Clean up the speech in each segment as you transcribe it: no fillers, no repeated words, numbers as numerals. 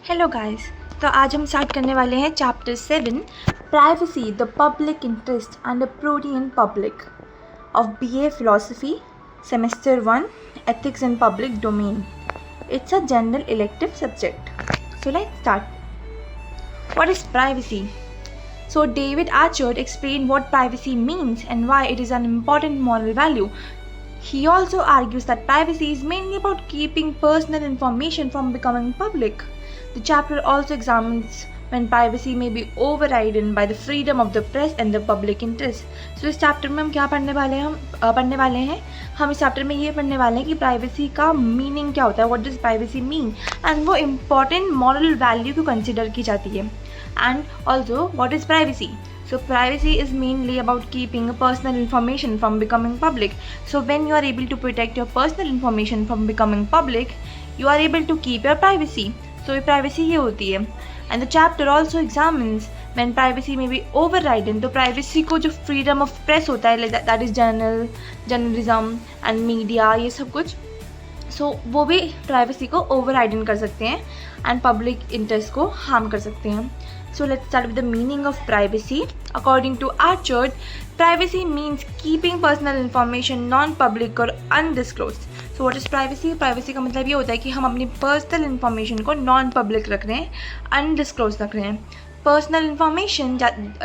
Hello guys. तो आज हम स्टार्ट करने वाले हैं chapter 7 privacy the public interest and the protein public of BA philosophy semester 1 ethics in public domain. It's a general elective subject. So let's start. What is privacy? So David Archard explained what privacy means and why it is an important moral value. He also argues that privacy is mainly about keeping personal information from becoming public. The chapter also examines when privacy may be overridden by the freedom of the press and the public interest. So इस chapter में हम क्या पढ़ने वाले हैं हम इस chapter में ये पढ़ने वाले हैं कि प्राइवेसी का मीनिंग क्या होता है, what does privacy mean, and वो इम्पॉर्टेंट मॉरल वैल्यू को कंसिडर की जाती है. And also what is privacy. So privacy is mainly about keeping personal information from becoming public. So when you are able to protect your personal information from becoming public, you are able to keep your privacy. So privacy ये होती है. And the chapter also examines when privacy may be overridden. तो privacy को जो freedom of press होता है, that is journalism and media, ये सब कुछ, so वो भी privacy को overridden कर सकते हैं and public interest को harm कर सकते हैं. So let's start with the meaning of privacy. According to Archard, privacy means keeping personal information non-public or undisclosed. So what is privacy? Privacy का मतलब ये होता है कि हम अपनी personal information को non-public रख रहे हैं, undisclosed रख रहे हैं. Personal information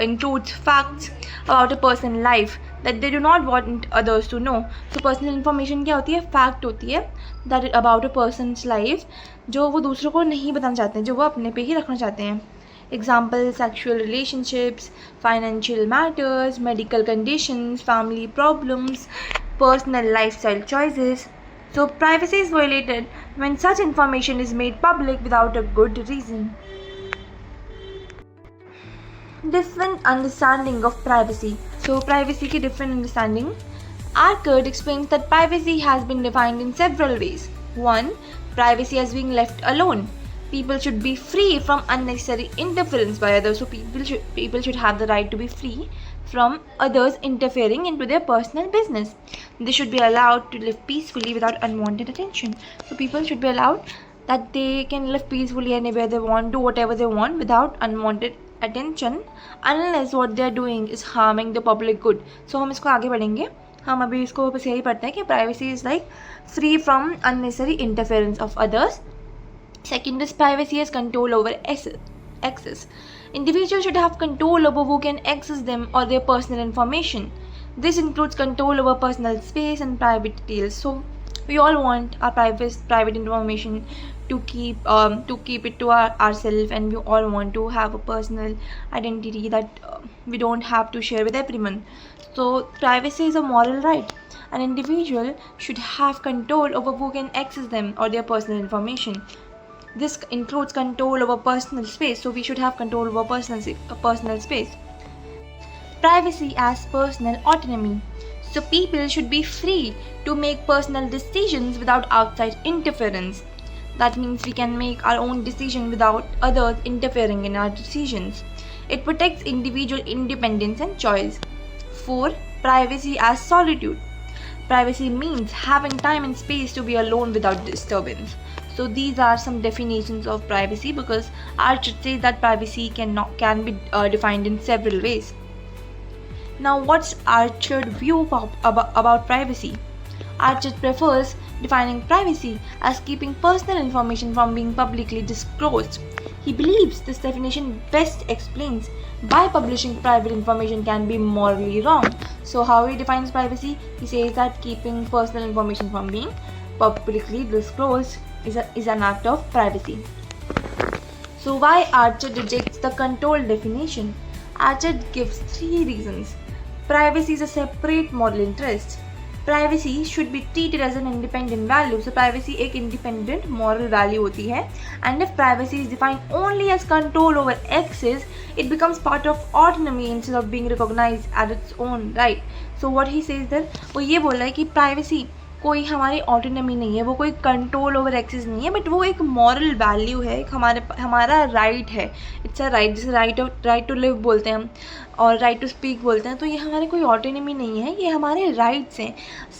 includes facts about a person's life that they do not want others to know. So personal information क्या होती है? Fact होती है that about a person's life जो वो दूसरों को नहीं बताना चाहते हैं, जो वो अपने पे ही रखना चाहते हैं. Example: sexual relationships, financial matters, medical conditions, family problems, personal lifestyle choices. So privacy is violated when such information is made public without a good reason. Different understanding of privacy. So privacy की different understanding. Archard explains that privacy has been defined in several ways. 1. Privacy as being left alone. People should be free from unnecessary interference by others. So people should have the right to be free from others interfering into their personal business. They should be allowed to live peacefully without unwanted attention. So people should be allowed that they can live peacefully anywhere they want, do whatever they want without unwanted attention, unless what they are doing is harming the public good. So हम इसको आगे बढ़ेंगे. हम अभी इसको बस यही पढ़ते हैं कि privacy is like free from unnecessary interference of others. Second is privacy has control over access. Individuals should have control over who can access them or their personal information. This includes control over personal space and private details. So we all want our private information to keep it to ourselves, and we all want to have a personal identity that we don't have to share with everyone. So privacy is a moral right. An individual should have control over who can access them or their personal information. This includes control over personal space, so we should have control over personal space. Privacy as personal autonomy. So people should be free to make personal decisions without outside interference. That means we can make our own decision without others interfering in our decisions. It protects individual independence and choice. 4. Privacy as solitude. Privacy means having time and space to be alone without disturbance. So these are some definitions of privacy, because Archard says that privacy can be defined in several ways. Now what's Archard's view about privacy? Archard prefers defining privacy as keeping personal information from being publicly disclosed. He believes this definition best explains why publishing private information can be morally wrong. So how he defines privacy? He says that keeping personal information from being publicly disclosed is an act of privacy. So why Archard rejects the control definition? Archard gives 3 reasons. Privacy is a separate moral interest. Privacy should be treated as an independent value. So privacy एक independent moral value होती है. And if privacy is defined only as control over access, it becomes part of autonomy instead of being recognized as its own right. So what he says that वो ये बोल रहा है कि privacy कोई हमारी ऑटोनमी नहीं है, वो कोई कंट्रोल ओवर एक्सेस नहीं है, बट वो एक मॉरल वैल्यू है, एक हमारा राइट है. इट्स अ राइट, जैसे राइट टू लिव बोलते हैं हम और राइट टू स्पीक बोलते हैं. तो ये हमारे कोई ऑटोनमी नहीं है, ये हमारे राइट्स हैं.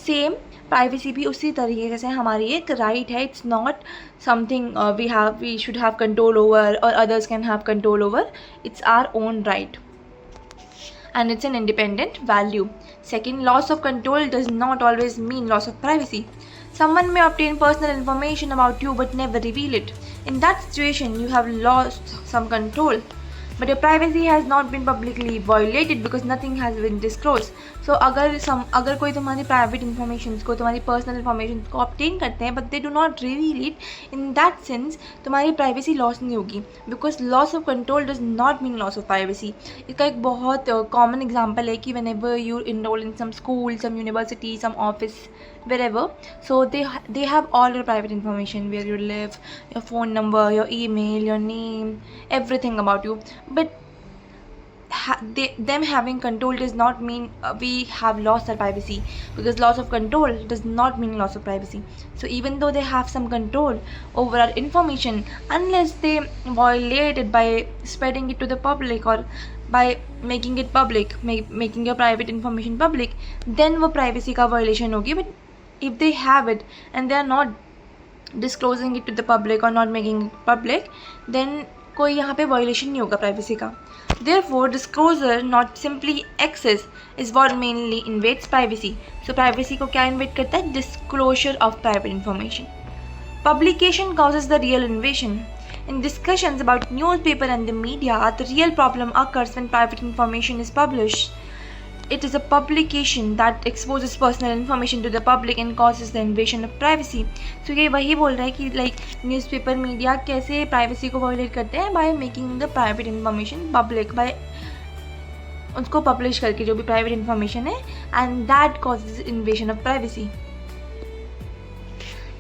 सेम प्राइवेसी भी उसी तरीके से हमारी एक राइट है. It's not something we should have control over और others can have control over. It's our own right and it's an independent value. Second, loss of control does not always mean loss of privacy. Someone may obtain personal information about you but never reveal it. In that situation, you have lost some control. But your privacy has not been publicly violated because nothing has been disclosed. So अगर कोई तुम्हारी private informations को, तुम्हारी personal informations को obtain करते हैं but they do not reveal it, in that sense तुम्हारी privacy loss नहीं होगी, because loss of control does not mean loss of privacy. इसका एक बहुत common example है कि whenever you enroll in some school, some university, some office, wherever, so they have all your private information, where you live, your phone number, your email, your name, everything about you. But them having control does not mean we have lost our privacy, because loss of control does not mean loss of privacy. So even though they have some control over our information, unless they violate it by spreading it to the public or by making it public, making your private information public, then वो privacy का violation होगी. But if they have it and they are not disclosing it to the public or not making it public, then कोई यहाँ पे violation नहीं होगा privacy का. Therefore, disclosure, not simply access, is what mainly invades privacy. So privacy को क्या invade करता है? Disclosure of private information. Publication causes the real invasion. In discussions about newspaper and the media, the real problem occurs when private information is published. It is a publication that exposes personal information to the public and causes the invasion of privacy. So ये वही बोल रहा है कि like newspaper media कैसे privacy को violate करते हैं by making the private information public, by उसको publish करके जो भी private information है, and that causes invasion of privacy.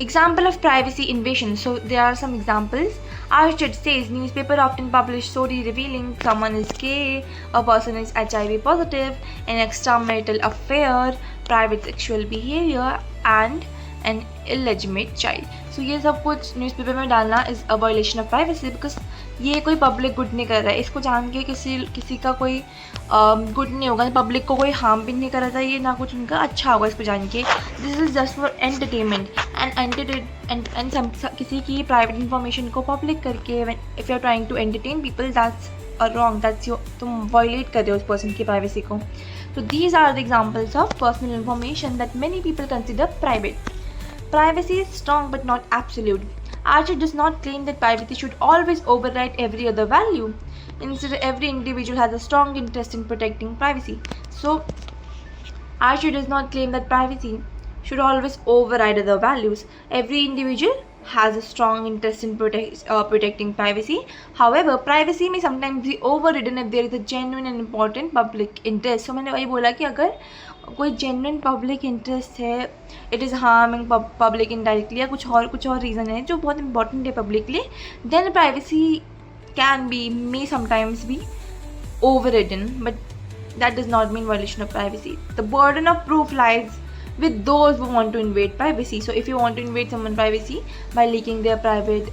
Example of privacy invasion. So there are some examples. Archer says newspaper often publish story revealing someone is gay, a person is HIV positive, an extramarital affair, private sexual behavior, and an illegitimate child. So ये सब कुछ newspaper में डालना is a violation of privacy, because ये कोई public good नहीं कर रहा है. इसको जान के किसी का कोई गुड नहीं होगा, पब्लिक को कोई हार्म भी नहीं कर रहा था, ये ना कुछ उनका अच्छा होगा इसको जान के. This is just for entertainment and किसी की प्राइवेट इन्फॉर्मेशन को पब्लिक करके if you are trying to entertain people, that's wrong, that's your, तुम वायलेट कर रहे हो उस पर्सन की प्राइवेसी को. So these are the examples of personal information that many people consider private. Privacy is strong but not absolute. Archer does not claim that privacy should always override every other value. Instead, every individual has a strong interest in protecting privacy. So, Archer does not claim that privacy should always override other values. Every individual has a strong interest in protecting privacy. However, privacy may sometimes be overridden if there is a genuine and important public interest. So मैंने वही बोला कि अगर कोई genuine public interest है, it is harming public indirectly, या कुछ और reason है जो बहुत important है publicly, then privacy may sometimes be overridden, but that does not mean violation of privacy. The burden of proof lies with those who want to invade privacy. So if you want to invade someone's privacy by leaking their private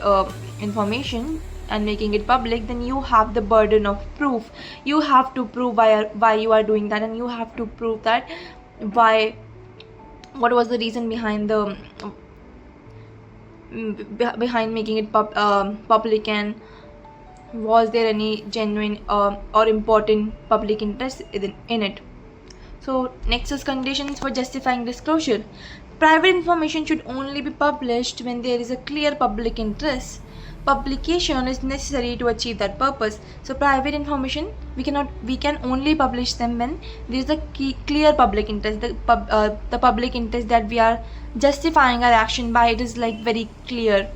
information and making it public, then you have the burden of proof. You have to prove why you are doing that, and you have to prove that what was the reason behind making it public, and was there any genuine or important public interest in it. So next is conditions for justifying disclosure. Private information should only be published when there is a clear public interest. Publication is necessary to achieve that purpose. So private information, we can only publish them when there is a clear public interest. The public interest that we are justifying our action by, it is like very clear.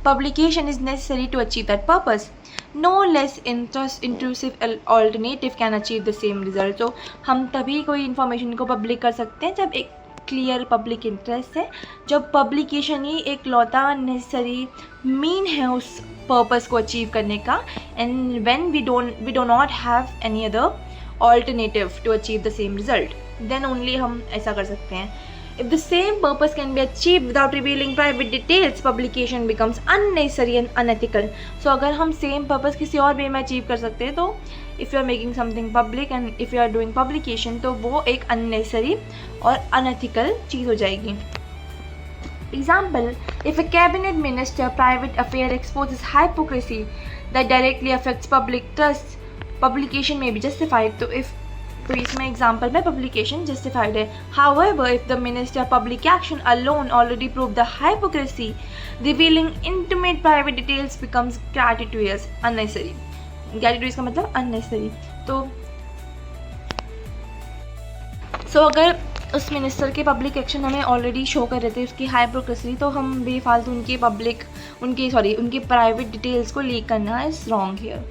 Publication is necessary to achieve that purpose. No less intrusive alternative can achieve the same result. So हम तभी कोई information को public कर सकते हैं जब एक clear public interest है, जब publication ही एक लौता necessary mean है उस purpose को achieve करने का, and when we do not have any other alternative to achieve the same result, then only हम ऐसा कर सकते हैं. If the same purpose can be achieved without revealing private details, publication becomes unnecessary and unethical. So अगर हम same purpose किसी और way में achieve कर सकते हैं, तो if you are making something public and if you are doing publication, तो वो एक unnecessary और unethical चीज़ हो जाएगी. Example, if a cabinet minister private affair exposes hypocrisy that directly affects public trust, publication may be justified. तो इसमें example में publication justified है. However, if the minister public action alone already proved the hypocrisy, revealing intimate private details becomes gratuitous, unnecessary. Gratuitous का मतलब unnecessary. तो अगर उस minister के पब्लिक एक्शन हमें ऑलरेडी शो कर रहे थे उसकी हाइपोक्रेसी, तो हम बेफालतू उनकी प्राइवेट डिटेल्स को लीक करना is wrong here.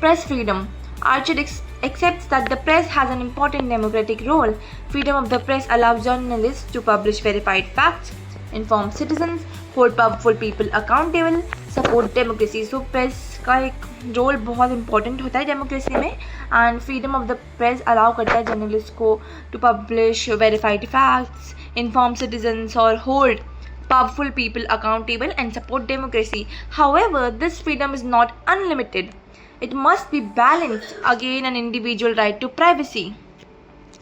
Press freedom. Archer accepts that the press has an important democratic role. Freedom of the press allows journalists to publish verified facts, inform citizens, hold powerful people accountable, support democracy. So press का एक role बहुत important होता है democracy में, and freedom of the press allow करता है journalist को to publish verified facts, inform citizens और hold powerful people accountable and support democracy. However, this freedom is not unlimited. It must be balanced against an individual right to privacy.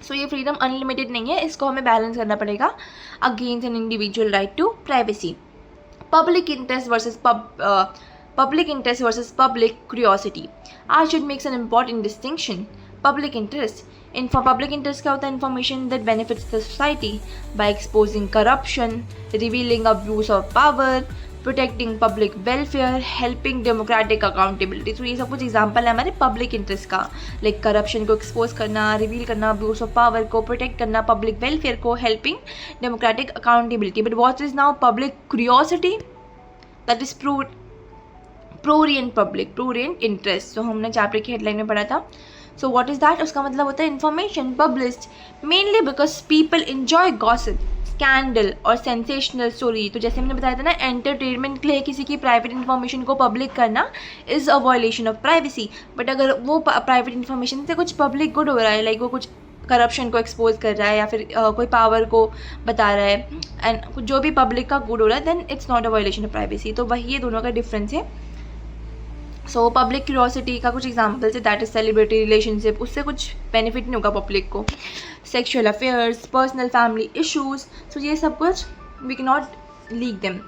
So ये freedom unlimited नहीं है, इसको हमें balance करना पड़ेगा against an individual right to privacy. Public interest versus public curiosity. Archer makes an important distinction. Public interest. Public interest क्या होता है? Information that benefits the society by exposing corruption, revealing abuse of power, protecting public welfare, helping democratic accountability. तो ये सब कुछ example है हमारे public interest का, लाइक करप्शन को एक्सपोज करना, रिवील करना, अब्यूज ऑफ पावर को प्रोटेक्ट करना, पब्लिक वेलफेयर को, helping democratic accountability. But what is now public curiosity? That is prurient interest. जो हमने चैप्टर की हेडलाइन में पढ़ा था. So what is that? उसका मतलब होता है information published mainly because people enjoy gossip, scandal और सेंसेशनल स्टोरी. तो जैसे हमने बताया था ना, एंटरटेनमेंट के लिए किसी की प्राइवेट इन्फॉर्मेशन को पब्लिक करना is a violation of privacy. But अगर वो प्राइवेट इन्फॉर्मेशन से कुछ पब्लिक गुड हो रहा है, लाइक वो कुछ करप्शन को एक्सपोज कर रहा है या फिर कोई पावर को बता रहा है, एंड जो भी पब्लिक का गुड हो रहा है, then it's not a violation of privacy. तो वही ये दोनों का डिफरेंस है. सो पब्लिक क्यूरियोसिटी का कुछ एग्जाम्पल्स है, दैट इज सेलिब्रिटी रिलेशनशिप, उससे कुछ बेनिफिट नहीं होगा पब्लिक को. Sexual affairs, personal family issues, so ये सब कुछ we can not leak them.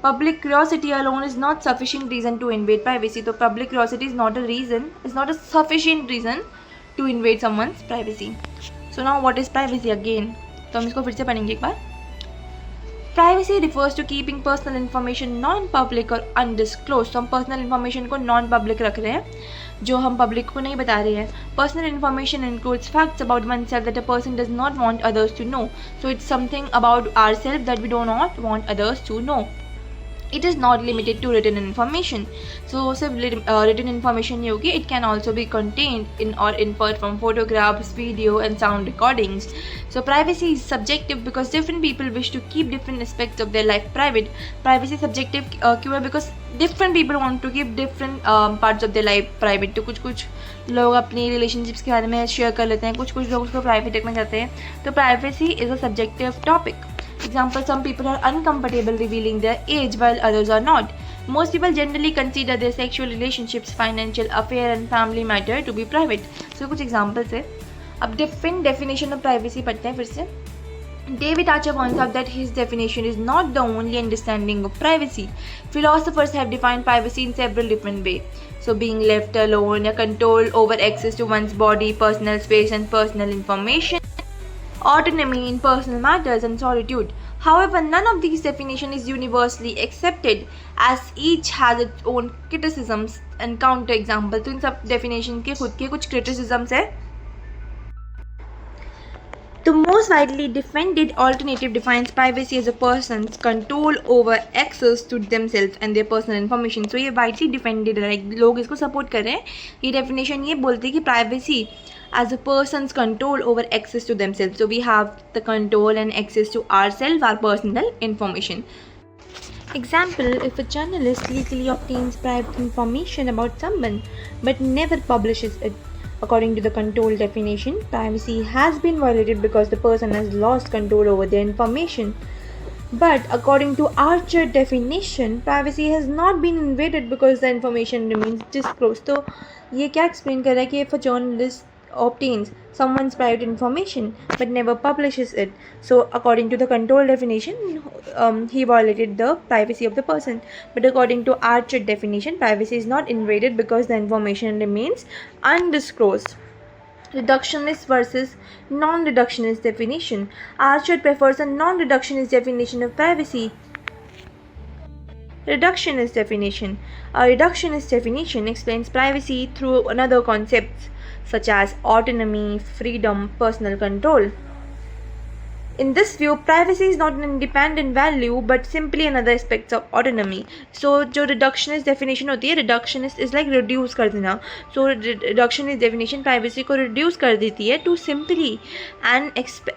Public curiosity alone is not sufficient reason to invade privacy. तो public curiosity is not a sufficient reason to invade someone's privacy. So now what is privacy again? तो हम इसको फिर से पढ़ेंगे एक बार. Privacy refers to keeping personal information non-public और undisclosed. तो हम personal information को non-public रख रहे हैं, जो हम public को नहीं बता रहे हैं. Personal information includes facts about oneself that a person does not want others to know. So it's something about ourselves that we do not want others to know. It is not limited to written information. So सिर्फ written information नहीं होगी. It can also be contained in or inferred from photographs, video and sound recordings. So privacy is subjective because different people wish to keep different aspects of their life private. Privacy subjective क्यों है? Because different people want to keep different parts of their life private. तो कुछ लोग अपनी relationships के बारे में share कर लेते हैं, कुछ लोग उसको प्राइवेट रखना चाहते हैं. तो privacy is a subjective topic. Example, some people are uncomfortable revealing their age while others are not. Most people generally consider their sexual relationships, financial affair and family matter to be private. So कुछ examples है. अब different definition of privacy पढ़ते हैं फिर से. David Archer points out that his definition is not the only understanding of privacy. Philosophers have defined privacy in several different ways. So being left alone, a control over access to one's body, personal space and personal information, autonomy in personal matters and solitude. However, none of these definitions is universally accepted as each has its own criticisms and counter examples. तो इन सब definition के खुद के कुछ criticisms है. The most widely defended alternative defines privacy as a person's control over access to themselves and their personal information. So ये widely defended है, like लोग इसको support कर रहे हैं. ये definition ये बोलती है कि privacy as a person's control over access to themselves. So we have the control and access to ourselves, our personal information. Example, if a journalist legally obtains private information about someone but never publishes it, according to the control definition, privacy has been violated because the person has lost control over their information. But according to Archer definition, privacy has not been invaded because the information remains disclosed. तो ये क्या explain कर रहा है कि if a journalist obtains someone's private information but never publishes it. So, according to the control definition, he violated the privacy of the person. But according to Archer definition, privacy is not invaded because the information remains undisclosed. Reductionist versus non-reductionist definition. Archer prefers a non-reductionist definition of privacy. Reductionist definition. A reductionist definition explains privacy through another concepts such as autonomy, freedom, personal control. In this view, privacy is not an independent value but simply another aspect of autonomy. So जो reductionist definition होती है, reductionist is like reduce कर देना. So reductionist definition privacy को reduce कर देती है to simply an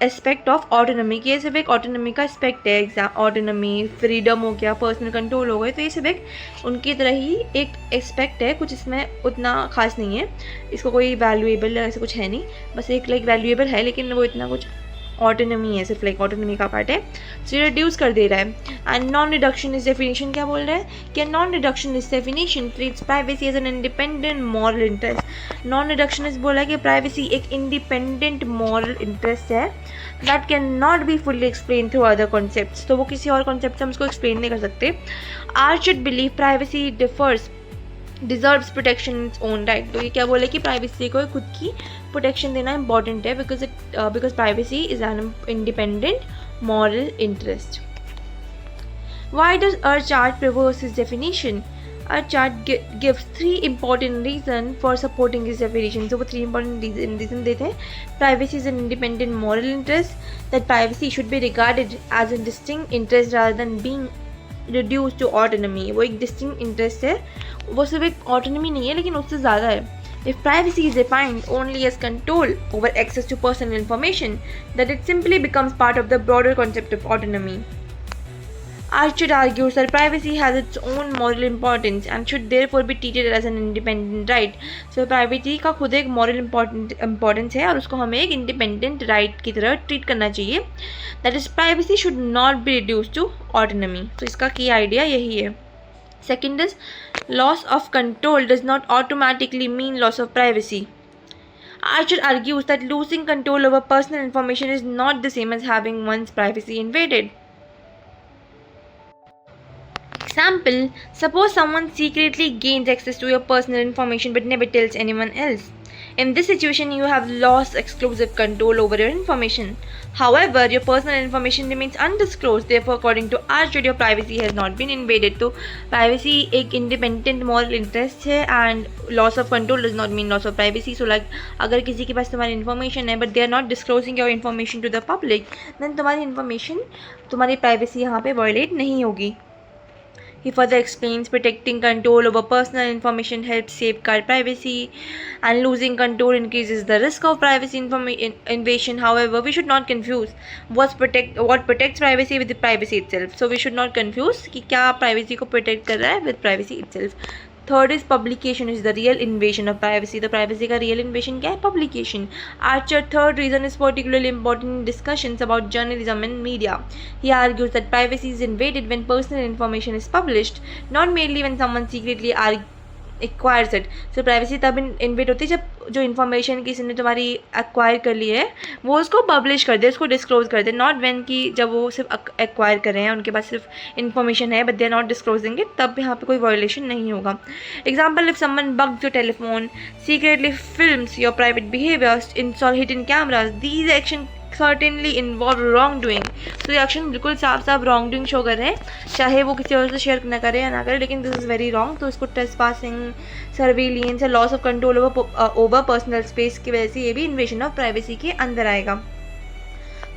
aspect of autonomy. कि ये सिर्फ एक autonomy का aspect है. autonomy, freedom हो गया, personal control हो गए, तो ये सिर्फ एक उनकी तरह ही एक aspect है. कुछ इसमें उतना खास नहीं है, इसको कोई valuable ऐसा कुछ है नहीं, बस एक like valuable है लेकिन वो इतना कुछ ऑटोनमी है, सिर्फ लाइक ऑटोनमी का पार्ट है. सो रिड्यूस कर दे रहा है. एंड नॉन रिडक्शनिस्ट डेफिनेशन क्या बोल रहा है कि non reductionist definition treats privacy as an independent moral interest. Non reductionist बोला कि प्राइवेसी एक इंडिपेंडेंट मॉरल इंटरेस्ट है that can not be fully explain through other concepts. तो वो किसी और कॉन्सेप्ट से हम उसको एक्सप्लेन नहीं कर सकते. Archer believe privacy differs deserves protection in its own right. तो ये क्या बोले कि प्राइवेसी को खुद की प्रोटेक्शन देना इंपॉर्टेंट है because privacy is an independent moral interest. Why does Archard prefers his definition? Archard gives 3 important reasons for supporting his definition. So वो 3 important reason देते हैं. Privacy is an independent moral interest, that privacy should be regarded as a distinct interest rather than being reduced to autonomy. वो एक distinct interest है, वो सिर्फ एक autonomy नहीं है लेकिन उससे ज़्यादा है. If privacy is defined only as control over access to personal information, that it simply becomes part of the broader concept of autonomy. Archer argues that privacy has its own moral importance and should therefore be treated as an independent right. So privacy का खुद एक moral importance है और उसको हमें एक independent right की तरह treat करना चाहिए. That is, privacy should not be reduced to autonomy. तो इसका key idea यही है. Second is, loss of control does not automatically mean loss of privacy. Archer argues that losing control over personal information is not the same as having one's privacy invaded. Example, suppose someone secretly gains access to your personal information but never tells anyone else. In this situation, you have lost exclusive control over your information. However, your personal information remains undisclosed. Therefore, according to Archer, your privacy has not been invaded. तो privacy एक independent moral interest है and loss of control does not mean loss of privacy. So like अगर किसी के पास तुम्हारी information है but they are not disclosing your information to the public, then तुम्हारी information, तुम्हारी privacy यहाँ पे violate नहीं होगी. He further explains protecting control over personal information helps safeguard privacy and losing control increases the risk of privacy invasion. However, we should not confuse what protects privacy with the privacy itself. So we should not confuse कि क्या privacy को protect कर रहा है with privacy itself. Third is publication is the real invasion of privacy. The privacy का real invasion क्या है? Publication. Archer third reason is particularly important in discussions about journalism and media. He argues that privacy is invaded when personal information is published, not merely when someone secretly acquires it. So privacy तब invade होती है जब जो information किसी ने तुम्हारी acquire कर ली है वो उसको publish कर दे, उसको disclose कर दे. Not when कि जब वो सिर्फ acquire कर रहे हैं, उनके पास सिर्फ information है but they are not disclosing it, तब यहाँ पे कोई violation नहीं होगा. Example, if someone bugs your telephone, secretly films your private behavior, install hidden cameras, these actions certainly involve wrongdoing. So ये एक्शन बिल्कुल साफ साफ wrongdoing शो कर रहे हैं, चाहे वो किसी और से शेयर ना करे या ना करे, लेकिन दिस इज़ वेरी रॉन्ग. तो इसको trespassing, surveillance या loss of control over personal space की वजह से ये भी इन्वेजन ऑफ प्राइवेसी के अंदर आएगा.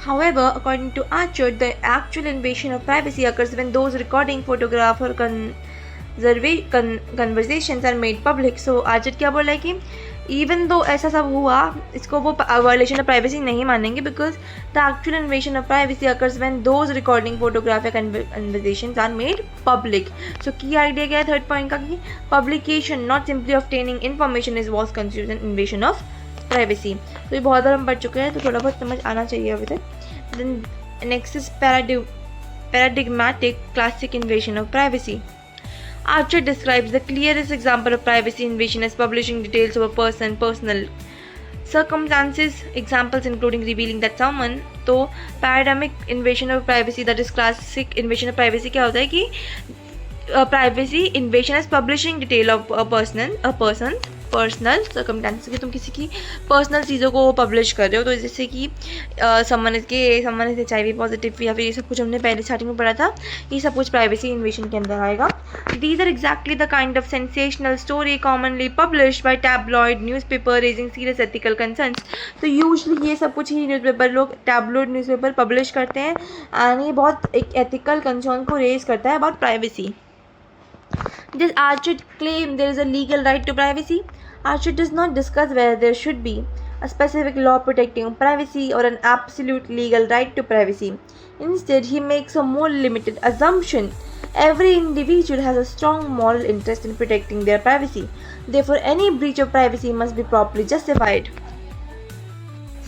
However, according to Archer, the actual invasion of privacy occurs when those recording, photograph or conversations are made public. So Archer क्या बोला है कि even though ऐसा सब हुआ, इसको वो violation of privacy नहीं मानेंगे because the actual invasion of privacy occurs when those recording, photograph या conversations are made public. So key idea क्या है third point का कि publication not simply obtaining information is was considered an invasion of privacy. तो ये बहुत बार हम पढ़ चुके हैं तो थोड़ा बहुत समझ आना चाहिए अभी तक. Then next is paradigmatic classic invasion of privacy. Archer describes the clearest example of privacy invasion as publishing details of a personal Circumstances, examples including revealing that someone. तो paradigmatic invasion of privacy, that is classic invasion of privacy क्या होता है कि privacy invasion as publishing detail of personal circumstances, कि तुम किसी की personal चीज़ों को पब्लिश कर रहे हो। तो जैसे कि समवन इज HIV पॉजिटिव या फिर ये सब कुछ हमने पहले स्टार्टिंग में पढ़ा था, ये सब कुछ प्राइवेसी इन्वेशन के अंदर आएगा। These are exactly the kind of sensational story commonly publish by tabloid newspaper raising serious ethical concerns. तो यूजली ये सब कुछ ही न्यूज़पेपर लोग टैबलॉइड न्यूज़पेपर पब्लिश करते हैं एंड ये बहुत एक एथिकल कंसर्न को रेज करता है about privacy. Does Archer claim there is a legal right to privacy? Archer does not discuss whether there should be a specific law protecting privacy or an absolute legal right to privacy. Instead, he makes a more limited assumption. Every individual has a strong moral interest in protecting their privacy. Therefore, any breach of privacy must be properly justified.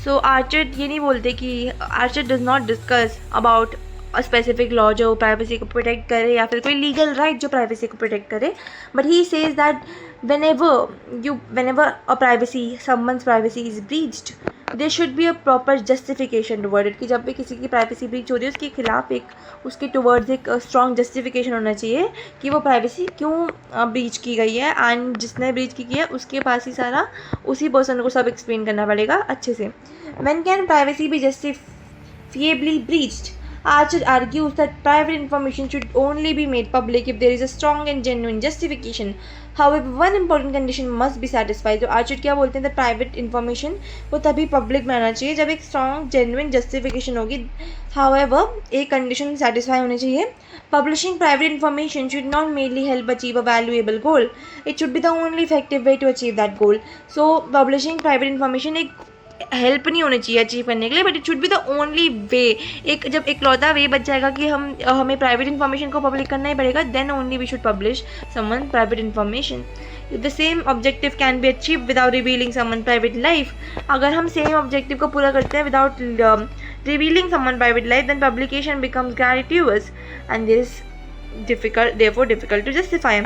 So, Archer ये नहीं बोलते कि Archer does not discuss about specific law जो privacy को protect करे या फिर कोई लीगल राइट जो प्राइवेसी को प्रोटेक्ट करे, but he says that whenever a privacy someone's privacy is breached there should be a proper justification toward it, कि जब भी किसी की प्राइवेसी ब्रीच हो रही है उसके खिलाफ एक उसके टुवर्ड्स एक स्ट्रॉन्ग जस्टिफिकेशन होना चाहिए कि वो प्राइवेसी क्यों ब्रीच की गई है, एंड जिसने ब्रीच की है उसके पास ही सारा उसी पर्सन को सब एक्सप्लेन करना पड़ेगा अच्छे से। When can privacy be justifiably breached? Archer argues that private information should only be made public if there is a strong and genuine justification. However, one important condition must be satisfied. तो Archer क्या बोलते हैं, that private information को तभी public बनाना चाहिए जब एक strong genuine justification होगी। However, एक condition satisfy होनी चाहिए। Publishing private information should not merely help achieve a valuable goal. It should be the only effective way to achieve that goal. So, publishing private information एक help नहीं होनी चाहिए achieve करने के लिए, but it should be the only way. एक जब इकलौता वे बच जाएगा कि हमें प्राइवेट इन्फॉर्मेशन को पब्लिक करना ही पड़ेगा, then only we should publish someone private information. The same objective can be achieve without revealing someone private life. अगर हम सेम ऑब्जेक्टिव को पूरा करते हैं without revealing someone private life, then publication becomes gratuitous and therefore difficult to justify.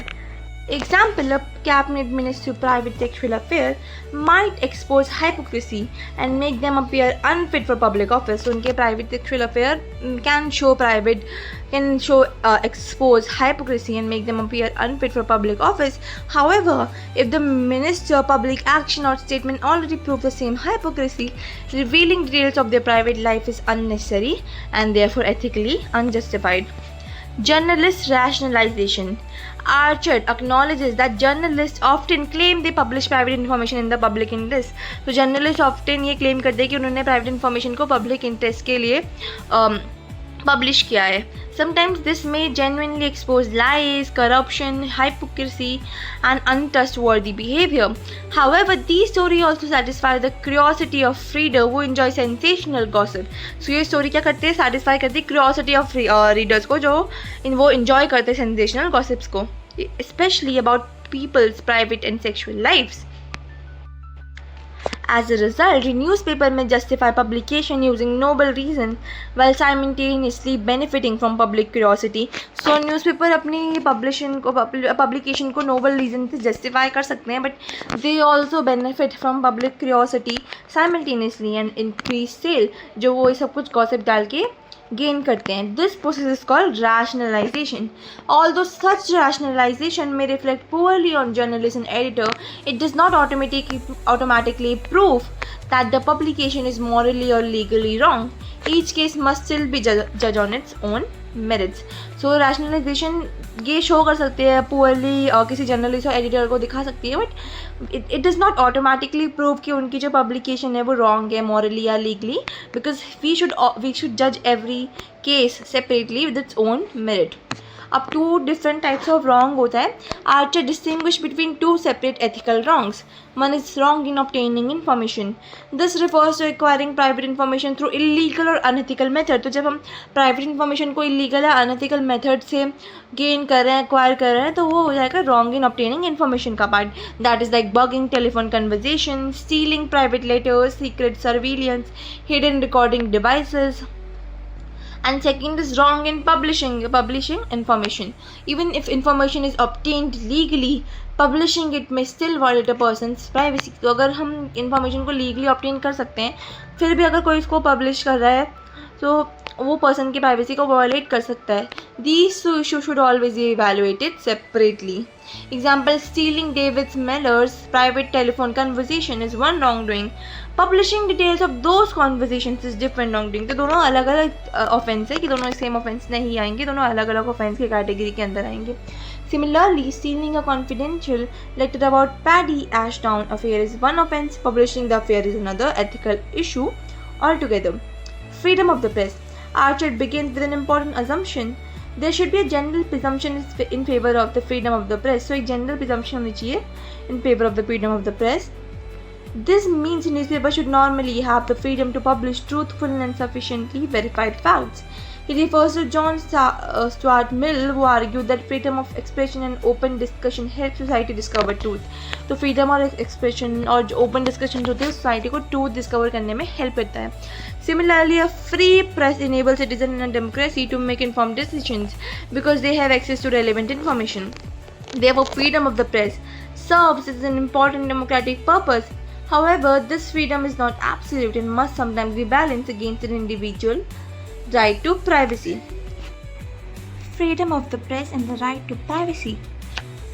Example, a cabinet minister's private sexual affair might expose hypocrisy and make them appear unfit for public office. So, उनके private sexual affair can expose hypocrisy and make them appear unfit for public office. However, if the minister's public action or statement already prove the same hypocrisy, revealing details of their private life is unnecessary and therefore ethically unjustified. Journalist rationalization. Archer acknowledges that journalists often claim they publish private information in the public interest. तो journalists often ये claim करते हैं कि उन्होंने private information को public interest के लिए publish किया है. Sometimes this may genuinely expose lies, corruption, hypocrisy, and untrustworthy behavior. However, these stories also satisfy the curiosity of reader who enjoy sensational gossip. So ये story क्या करते हैं, satisfy करती है curiosity of readers को जो वो enjoy करते हैं sensational gossips को, especially about people's private and sexual lives. As a result, the newspaper may justify publication using noble reason while simultaneously benefiting from public curiosity. So, newspaper अपनी publication को noble reason से justify कर सकते हैं, but they also benefit from public curiosity simultaneously and increase sale, जो वो ये सब कुछ gossip डाल के gain करते हैं. This process is called rationalization. Although such rationalization may reflect poorly on journalist and editor, it does not automatically prove that the publication is morally or legally wrong. Each case must still be judged on its own merits. So rationalization ये show कर सकते हैं poorly किसी journalist और editor को दिखा सकती है, but it does not automatically prove कि उनकी जो पब्लिकेशन है वो रॉन्ग है मॉरली या लीगली, बिकॉज वी शुड जज every case separately with its own merit. अब two different types of wrong होता है. Archard distinguish between two separate ethical wrongs. One is wrong in obtaining information. This refers to acquiring private information through illegal और unethical method. तो जब हम private information को illegal या unethical method से gain कर रहे हैं, एक्वायर कर रहे हैं, तो वो हो जाएगा रॉन्ग इन ऑब्टेनिंग इन्फॉर्मेशन का part. That is like bugging telephone conversation, stealing private letters, secret surveillance, hidden recording devices. And second is wrong in publishing information. Even if information is obtained legally publishing it may still violate a person's privacy. तो अगर हम information को legally obtain कर सकते हैं, फिर भी अगर कोई इसको पब्लिश कर रहा है तो वो पर्सन की प्राइवेसी को वायलेट कर सकता है। These issue should always be evaluated separately. Example, stealing David millers private telephone conversation is one wrong doing, publishing details of those conversation is different wrong doing. तो दोनों अलग अलग ऑफेंस है कि दोनों सेम ऑफेंस नहीं आएंगे, दोनों अलग अलग ऑफेंस की कैटेगरी के अंदर आएंगे। Similarly, stealing a confidential letter about Paddy Ashdown affair is one offense, publishing the affair is another ethical issue altogether. Freedom of the press. Archer begins with an important assumption. There should be a general presumption in favor of the freedom of the press. So, एक general presumption होनी चाहिए in favor of the freedom of the press. This means newspaper should normally have the freedom to publish truthful and sufficiently verified facts. He refers to John Stuart Mill, who argued that freedom of expression and open discussion help society discover truth. तो freedom और expression और जो open discussion होते हैं society को truth discover करने में help करता है. Similarly, a free press enables citizens in a democracy to make informed decisions because they have access to relevant information. Therefore, freedom of the press serves as an important democratic purpose. However, this freedom is not absolute and must sometimes be balanced against an individual right to privacy. Freedom of the press and the right to privacy.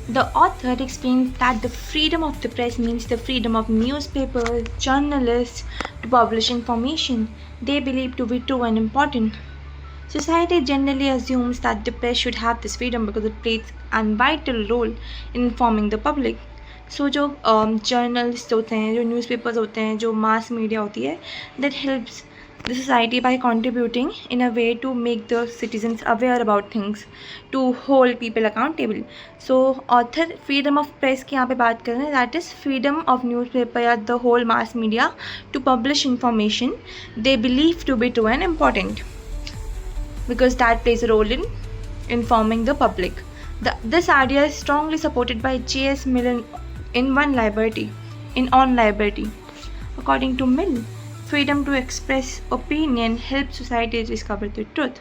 The author explains that the freedom of the press means the freedom of newspapers, journalists to publish information they believe to be true and important. Society generally assumes that the press should have this freedom because it plays a vital role in informing the public. So जो journalists होते हैं, जो newspapers होते हैं, जो mass media होती है, that helps the society by contributing in a way to make the citizens aware about things, to hold people accountable. So author freedom of press की यहाँ पे बात कर रहे हैं, that is freedom of newspaper या the whole mass media to publish information they believe to be true and important because that plays a role in informing the public. This idea is strongly supported by J.S. Mill in On Liberty. According to Mill, freedom to express opinion helps society discover the truth.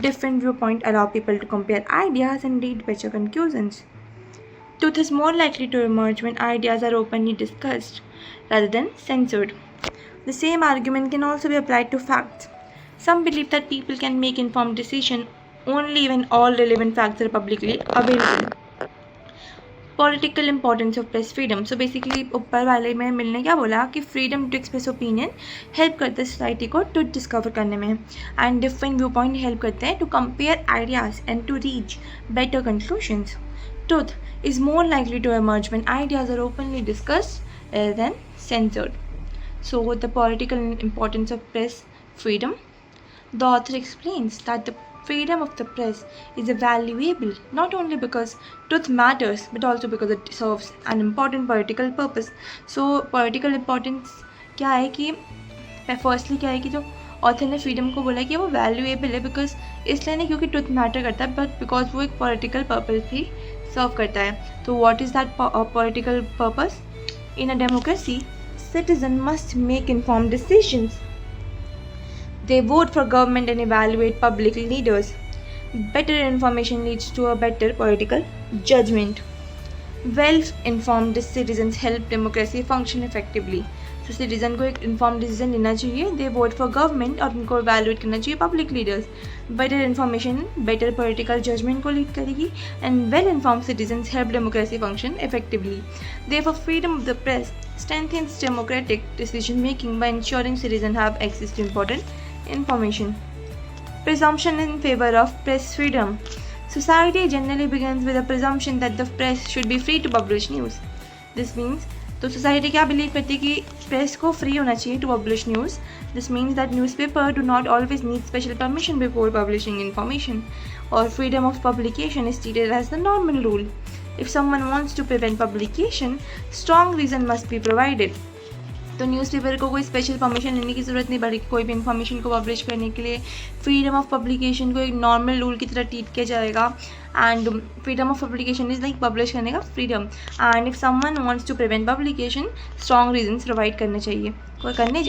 Different viewpoints allow people to compare ideas and reach better conclusions. Truth is more likely to emerge when ideas are openly discussed rather than censored. The same argument can also be applied to facts. Some believe that people can make informed decisions only when all relevant facts are publicly available. Political importance of press freedom. So basically ऊपर वाले में मिलने क्या बोला कि freedom to express opinion help करते हैं society को truth discover करने में, and different viewpoint help करते हैं to compare ideas and to reach better conclusions. Truth is more likely to emerge when ideas are openly discussed rather than censored. So the political importance of press freedom. The author explains that the freedom of the press is valuable not only because truth matters but also because it serves an important political purpose. So political importance क्या है कि firstly क्या है कि जो author ने freedom को बोला कि वो वैल्यूएबल है बिकॉज इसलिए नहीं क्योंकि ट्रुथ मैटर करता है बट बिकॉज वो एक पॉलिटिकल पर्पस भी सर्व करता है. तो what is that political purpose? In a democracy citizens must make informed decisions. They vote for government and evaluate public leaders. Better information leads to a better political judgment. Well-informed citizens help democracy function effectively. So citizen को एक informed decision लेना चाहिए. They vote for government और उनको evaluate करना चाहिए public leaders. Better information better political judgment को lead करेगी and well-informed citizens help democracy function effectively. Therefore, freedom of the press strengthens democratic decision making by ensuring citizens have access to important information. Presumption in favor of press freedom. Society generally begins with a presumption that the press should be free to publish news. This means तो society क्या believe करती है कि press को free होना चाहिए to publish news. This means that newspaper do not always need special permission before publishing information और freedom of publication is treated as the normal rule. If someone wants to prevent publication, strong reason must be provided. तो newspaper को कोई special permission लेने की ज़रूरत नहीं पड़ेगी कोई भी इन्फॉर्मेशन को पब्लिश करने के लिए. फ्रीडम ऑफ पब्लिकेशन को एक नॉर्मल रूल की तरह ट्रीट किया जाएगा and freedom of publication is like publish करने का freedom. And if someone wants to prevent publication strong reasons provide करने चाहिए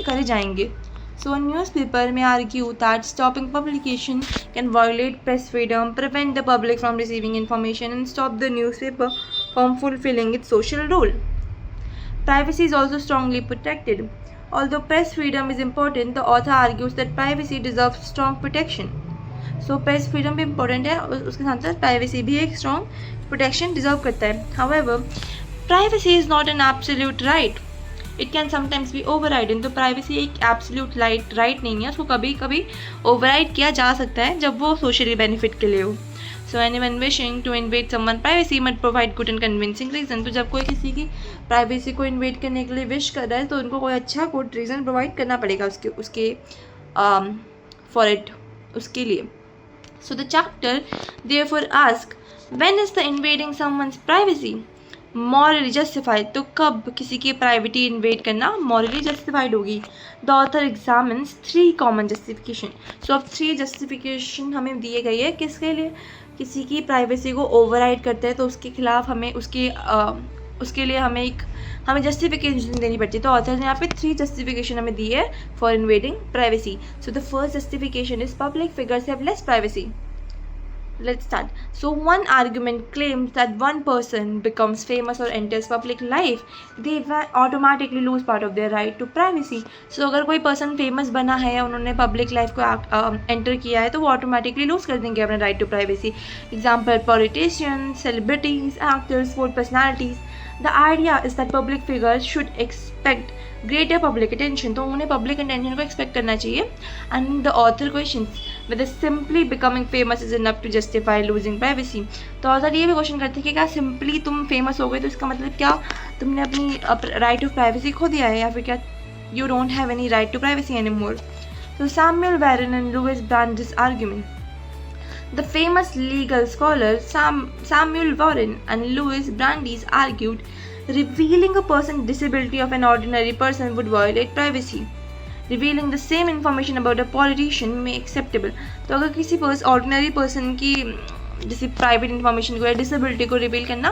करे जाएंगे. So a newspaper may argue that stopping publication can violate press freedom, prevent the public from receiving information, and stop the newspaper from fulfilling its social role. Privacy is also strongly protected. Although press freedom is important, the author argues that privacy deserves strong protection. So press freedom भी important है, उसके साथ साथ privacy भी एक strong protection deserve करता है. However, privacy is not an absolute right. It can sometimes be overridden. तो privacy एक absolute right नहीं है, उसको कभी कभी override किया जा सकता है जब वो socially benefit के लिए हो. So anyone wishing to invade someone's privacy must provide good and convincing reason. तो जब कोई किसी की privacy को invade करने के लिए wish कर रहा है तो उनको कोई अच्छा good reason provide करना पड़ेगा उसके for it, उसके लिए. So the chapter therefore asks, when is the invading someone's privacy morally justified? तो कब किसी की प्राइवेटी इन्वेड करना morally justified होगी? The author examines 3 common justification. So अब 3 justification हमें दिए गए हैं किसके लिए? किसी की प्राइवेसी को ओवरराइड करते हैं तो उसके खिलाफ हमें उसके लिए हमें जस्टिफिकेशन देनी पड़ती है. तो ऑथर ने यहाँ पे 3 जस्टिफिकेशन हमें दी है for invading privacy. So the first justification is public figures have less privacy. Let's start. So one argument claims that one person becomes famous or enters public life, they automatically lose part of their right to privacy. So अगर कोई person famous बना है या उन्होंने public life को enter किया है तो वो automatically lose कर देंगे अपना right to privacy. Example, politicians, celebrities, actors, sport personalities. The idea is that public figures should expect greater public attention. तो उन्हें public attention को expect करना चाहिए. And the author questions whether simply becoming famous is enough to justify losing privacy. तो author ये भी question करते हैं कि क्या simply तुम famous हो गए तो इसका मतलब क्या तुमने अपनी right of privacy खो दिया है या फिर क्या you don't have any right to privacy anymore. So Samuel Warren and Louis Brandeis argument. The famous legal scholars Samuel Warren and Louis Brandeis argued revealing a person's disability of an ordinary person would violate privacy. Revealing the same information about a politician may acceptable. तो अगर किसी ordinary person की जैसे private information को या disability को reveal करना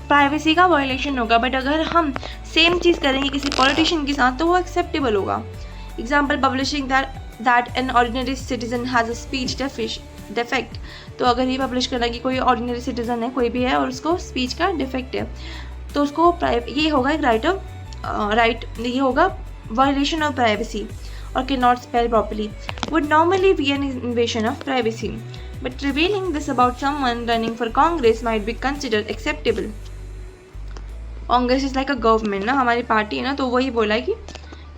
privacy का वायलेशन होगा. बट अगर हम सेम चीज़ करेंगे किसी पॉलिटिशियन के साथ तो वो एक्सेप्टेबल होगा. Example, publishing that an ordinary citizen has a speech defect. तो अगर ये पब्लिश करना कि कोई ऑर्डिनरी सिटीजन है कोई भी है और उसको स्पीच का डिफेक्ट है तो उसको ये होगा एक ये होगा वायलेशन ऑफ प्राइवेसी और can not spell properly would normally be an invasion of privacy. But revealing this about someone running for Congress might be considered acceptable. Congress is like a government ना, हमारी party है ना, तो वही बोला है कि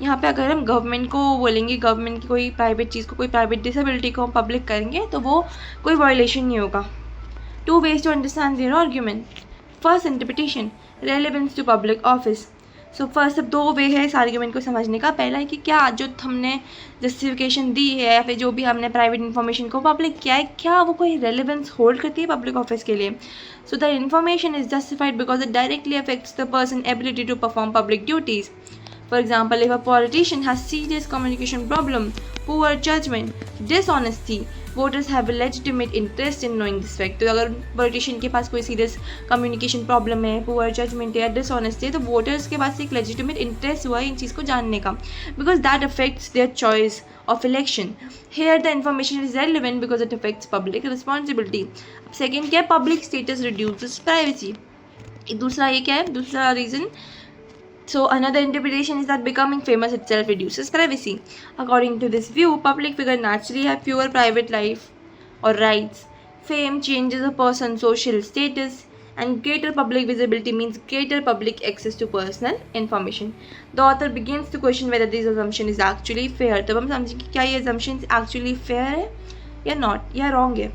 यहाँ पे अगर हम गवर्नमेंट को बोलेंगे गवर्नमेंट की कोई प्राइवेट चीज़ को कोई प्राइवेट डिसेबिलिटी को हम पब्लिक करेंगे तो वो कोई वायलेशन नहीं होगा. 2 ways to understand their argument. First, interpretation, relevance to public office. So first अब 2 वे है इस आर्ग्यूमेंट को समझने का. पहला है कि क्या जो हमने जस्टिफिकेशन दी है या फिर जो भी हमने प्राइवेट इन्फॉर्मेशन को पब्लिक किया है क्या वो कोई रेलेवेंस होल्ड करती है पब्लिक ऑफिस के लिए. So the information is justified because it directly affects the person ability to perform public duties. For example, if a politician has serious communication problem, poor judgment, dishonesty, voters have a legitimate interest in knowing this fact. तो अगर politician के पास कोई serious communication problem है, poor judgment है या dishonesty है तो voters के पास एक legitimate interest हुआ है इन चीज़ को जानने का because that affects their choice of election. Here the information is relevant because it affects public responsibility. Second क्या है, public status reduces privacy. दूसरा ये क्या है, दूसरा reason. So another interpretation is that becoming famous itself reduces privacy. According to this view, public figures naturally have fewer private life or rights. Fame changes a person's social status and greater public visibility means greater public access to personal information. The author begins to question whether this assumption is actually fair. तब हम समझेंगे क्या ये assumption actually fair है या not या wrong है.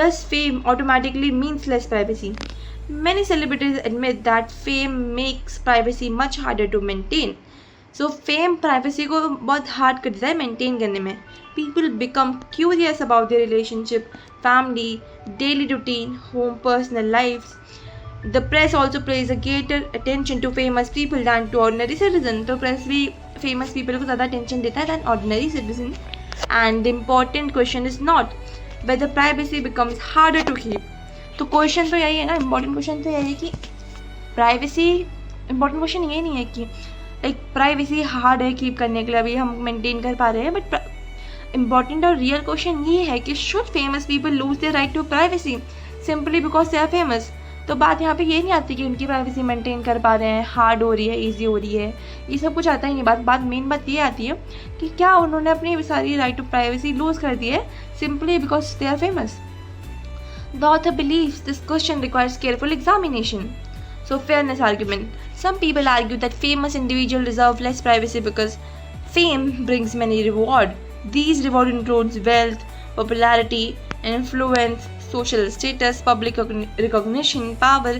Does fame automatically means less privacy? Many celebrities admit that fame makes privacy much harder to maintain. So fame privacy को बहुत hard कर देता है maintain करने में. People become curious about their relationship, family, daily routine, home, personal lives. The press also pays a greater attention to famous people than to ordinary citizens. तो press भी famous people को ज़्यादा attention देता है than ordinary citizens. And the important question is not whether privacy becomes harder to keep. तो question तो यही है ना, इम्पॉर्टेंट क्वेश्चन तो यही है कि प्राइवेसी, इम्पॉर्टेंट क्वेश्चन ये नहीं है कि लाइक प्राइवेसी हार्ड है कीप करने के लिए, अभी हम मेंटेन कर पा रहे हैं, बट इम्पॉर्टेंट और रियल क्वेश्चन ये है कि should famous people lose their right to privacy simply because they are famous. तो बात यहाँ पे ये नहीं आती कि उनकी प्राइवेसी मेंटेन कर पा रहे हैं, हार्ड हो रही है, इजी हो रही है, ये सब कुछ आता ही नहीं। बात मेन बात ये आती है कि क्या उन्होंने अपनी सारी राइट टू प्राइवेसी लूज कर दी है simply because they are famous. The author believes this question requires careful examination. So, fairness argument. Some people argue that famous individuals deserve less privacy because fame brings many reward. These reward includes wealth, popularity, influence, social status, public recognition, power.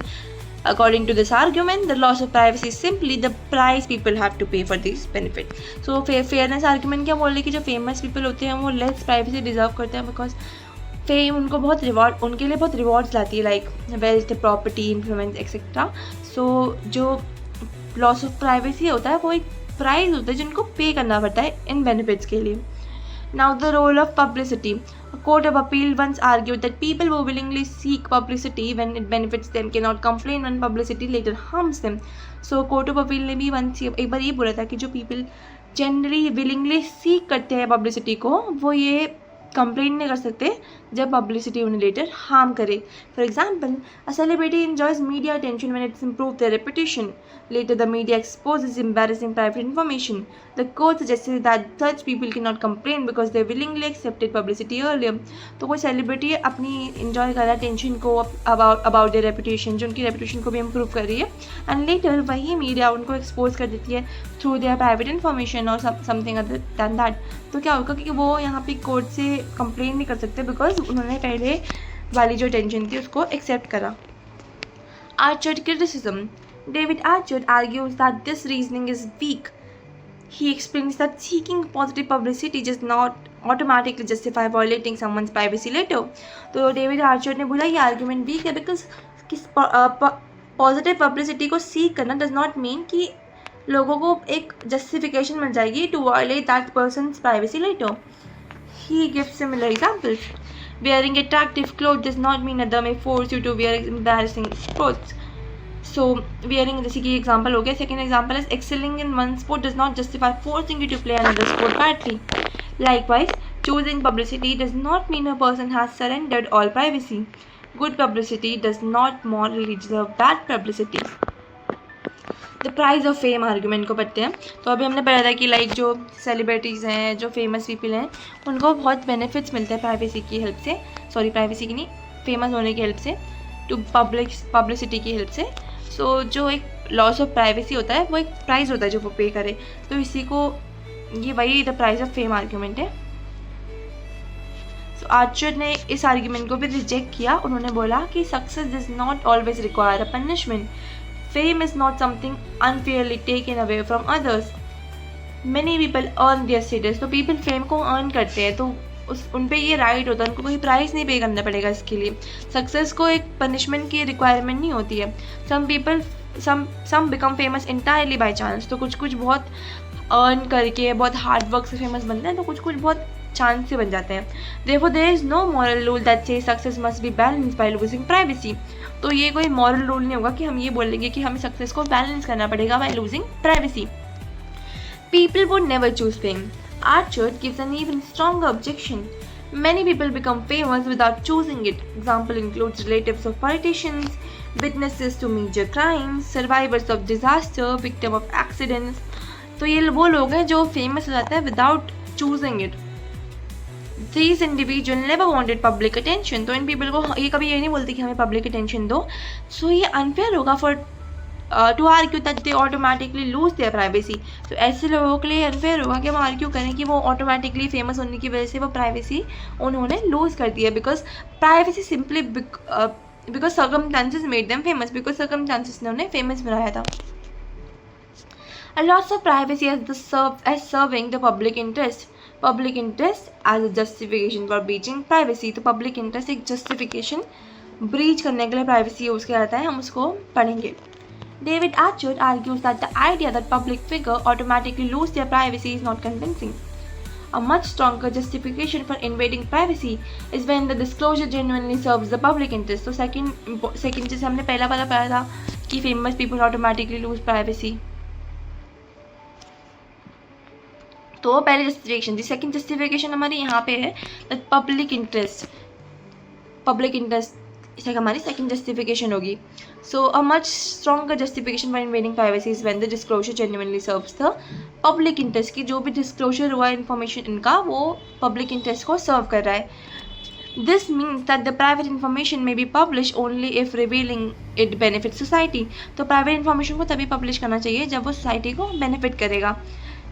According to this argument, the loss of privacy is simply the price people have to pay for these benefits. So, fairness argument क्या बोल रहे हैं कि जो famous people होते हैं वो less privacy deserve करते हैं because फेम उनको बहुत रिवॉर्ड, उनके लिए बहुत रिवॉर्ड्स लाती है, like wealth, property, influence etcetera. So जो लॉस ऑफ प्राइवेसी होता है वो एक प्राइस होता है जिनको पे करना पड़ता है इन बेनिफिट्स के लिए। Now the role of publicity. Court of appeal once argued that people who willingly seek publicity when it benefits them can not complain when publicity later harms them. So court of appeal ने भी once एक बार ये बोला था कि जो people generally willingly seek करते हैं पब्लिसिटी को, वो ये कंप्लेन नहीं कर सकते जब पब्लिसिटी उन्हें लेटर हार्म करे. For example, a celebrity enjoys media attention when it's improve their reputation. Later, the media exposes embarrassing private information. The court suggested that such people cannot complain because they willingly accepted publicity earlier. तो कोई celebrity अपनी enjoy कर रहा है tension को about their reputation, जो उनकी reputation को भी इम्प्रूव कर रही है, एंड लेटर वही मीडिया उनको एक्सपोज कर देती है थ्रू देयर प्राइवेट इन्फॉर्मेशन और समथिंग अदर दैन दैट. तो क्या होगा कि वो यहाँ पे कोर्ट से कंप्लेन नहीं कर सकते बिकॉज उन्होंने पहले वाली जो टेंशन थी उसको एक्सेप्ट करा. Archer criticism. David Archer argues that this reasoning is weak. He explains that seeking positive publicity does not automatically justify violating someone's privacy later. तो डेविड आर्चर ने बोला ये आर्ग्यूमेंट वीक है बिकॉज पॉजिटिव पब्लिसिटी को seek करना does not mean कि लोगों को एक जस्टिफिकेशन मिल जाएगी to violate that person's privacy later. He gives similar examples. Wearing attractive clothes does not mean other may force you to wear embarrassing clothes. So, wearing जैसे कि example हो गया. Second example is excelling in one sport does not justify forcing you to play another sport badly. Likewise, choosing publicity does not mean a person has surrendered all privacy. Good publicity does not morally deserve bad publicity. The prize of fame argument को पढ़ते हैं. तो अभी हमने पढ़ा था कि like जो सेलिब्रिटीज़ हैं, जो फेमस पीपल हैं, उनको बहुत बेनिफिट्स मिलते हैं प्राइवेसी की हेल्प से, सॉरी प्राइवेसी की नहीं, फेमस होने की हेल्प से, टू पब्लिसिटी की हेल्प से. सो जो एक लॉस ऑफ प्राइवेसी होता है वो एक प्राइस होता है जो वो पे करे. तो इसी को ये वही the price of fame argument है. सो आर्चर ने इस आर्ग्यूमेंट को भी रिजेक्ट किया. उन्होंने बोला कि success does not always require a punishment. Fame is not something unfairly taken away from others. Many people earn their status. तो people fame को earn करते हैं तो उन पे ये राइट होता है, उनको कोई प्राइस नहीं पे करना पड़ेगा इसके लिए. सक्सेस को एक पनिशमेंट की रिक्वायरमेंट नहीं होती है. some become famous entirely by chance. तो कुछ बहुत अर्न करके बहुत हार्ड वर्क से फेमस बनते हैं, तो कुछ बहुत चांस से बन जाते हैं. Therefore, there is no moral rule that says success must be balanced by losing privacy. तो ये कोई मॉरल रूल नहीं होगा कि हम ये बोलेंगे कि हमें सक्सेस को बैलेंस करना पड़ेगा by losing privacy. People would never choose fame. Archer gives an even stronger objection. Many people become famous without choosing it. Example includes relatives of politicians, witnesses to major crimes, survivors of disaster, victim of accidents. तो ये वो लोग हैं जो famous हो जाते हैं without choosing it. These individuals never wanted public attention. तो इन पीपल को ये कभी ये नहीं बोलते कि हमें पब्लिक अटेंशन दो. सो ये अनफेयर होगा for to argue that they automatically lose their privacy. तो ऐसे लोगों के लिए अनफेयर होगा कि हम आर्ग्यू करें कि वो ऑटोमेटिकली फेमस होने की वजह से वो प्राइवेसी उन्होंने लूज कर दी है because privacy simply because circumstances made them famous, because circumstances ने उन्हें फेमस बनाया था. A loss of privacy as serving the public interest. Public interest as a justification for breaching privacy. तो public interest एक justification breach करने के लिए privacy use किया जाता है, हम उसको पढ़ेंगे. David Archer argues that the idea that public figure automatically lose their privacy is not convincing. A much stronger justification for invading privacy is when the disclosure genuinely serves the public interest. तो second जैसे हमने पहला वाला पढ़ा था कि famous people automatically lose privacy. तो पहले जस्टिफिकेशन, दी सेकंड जस्टिफिकेशन हमारी यहाँ पे है दैट पब्लिक इंटरेस्ट इसे हमारी सेकंड जस्टिफिकेशन होगी. So a much stronger justification for invading privacy is when the disclosure genuinely serves the public interest, की जो भी डिस्क्लोजर हुआ है इन्फॉर्मेशन इनका वो पब्लिक इंटरेस्ट को सर्व कर रहा है. This means that the private information may be publish only if revealing it benefit society. तो प्राइवेट इन्फॉर्मेशन को तभी पब्लिश करना चाहिए जब वो सोसाइटी को बेनिफिट करेगा,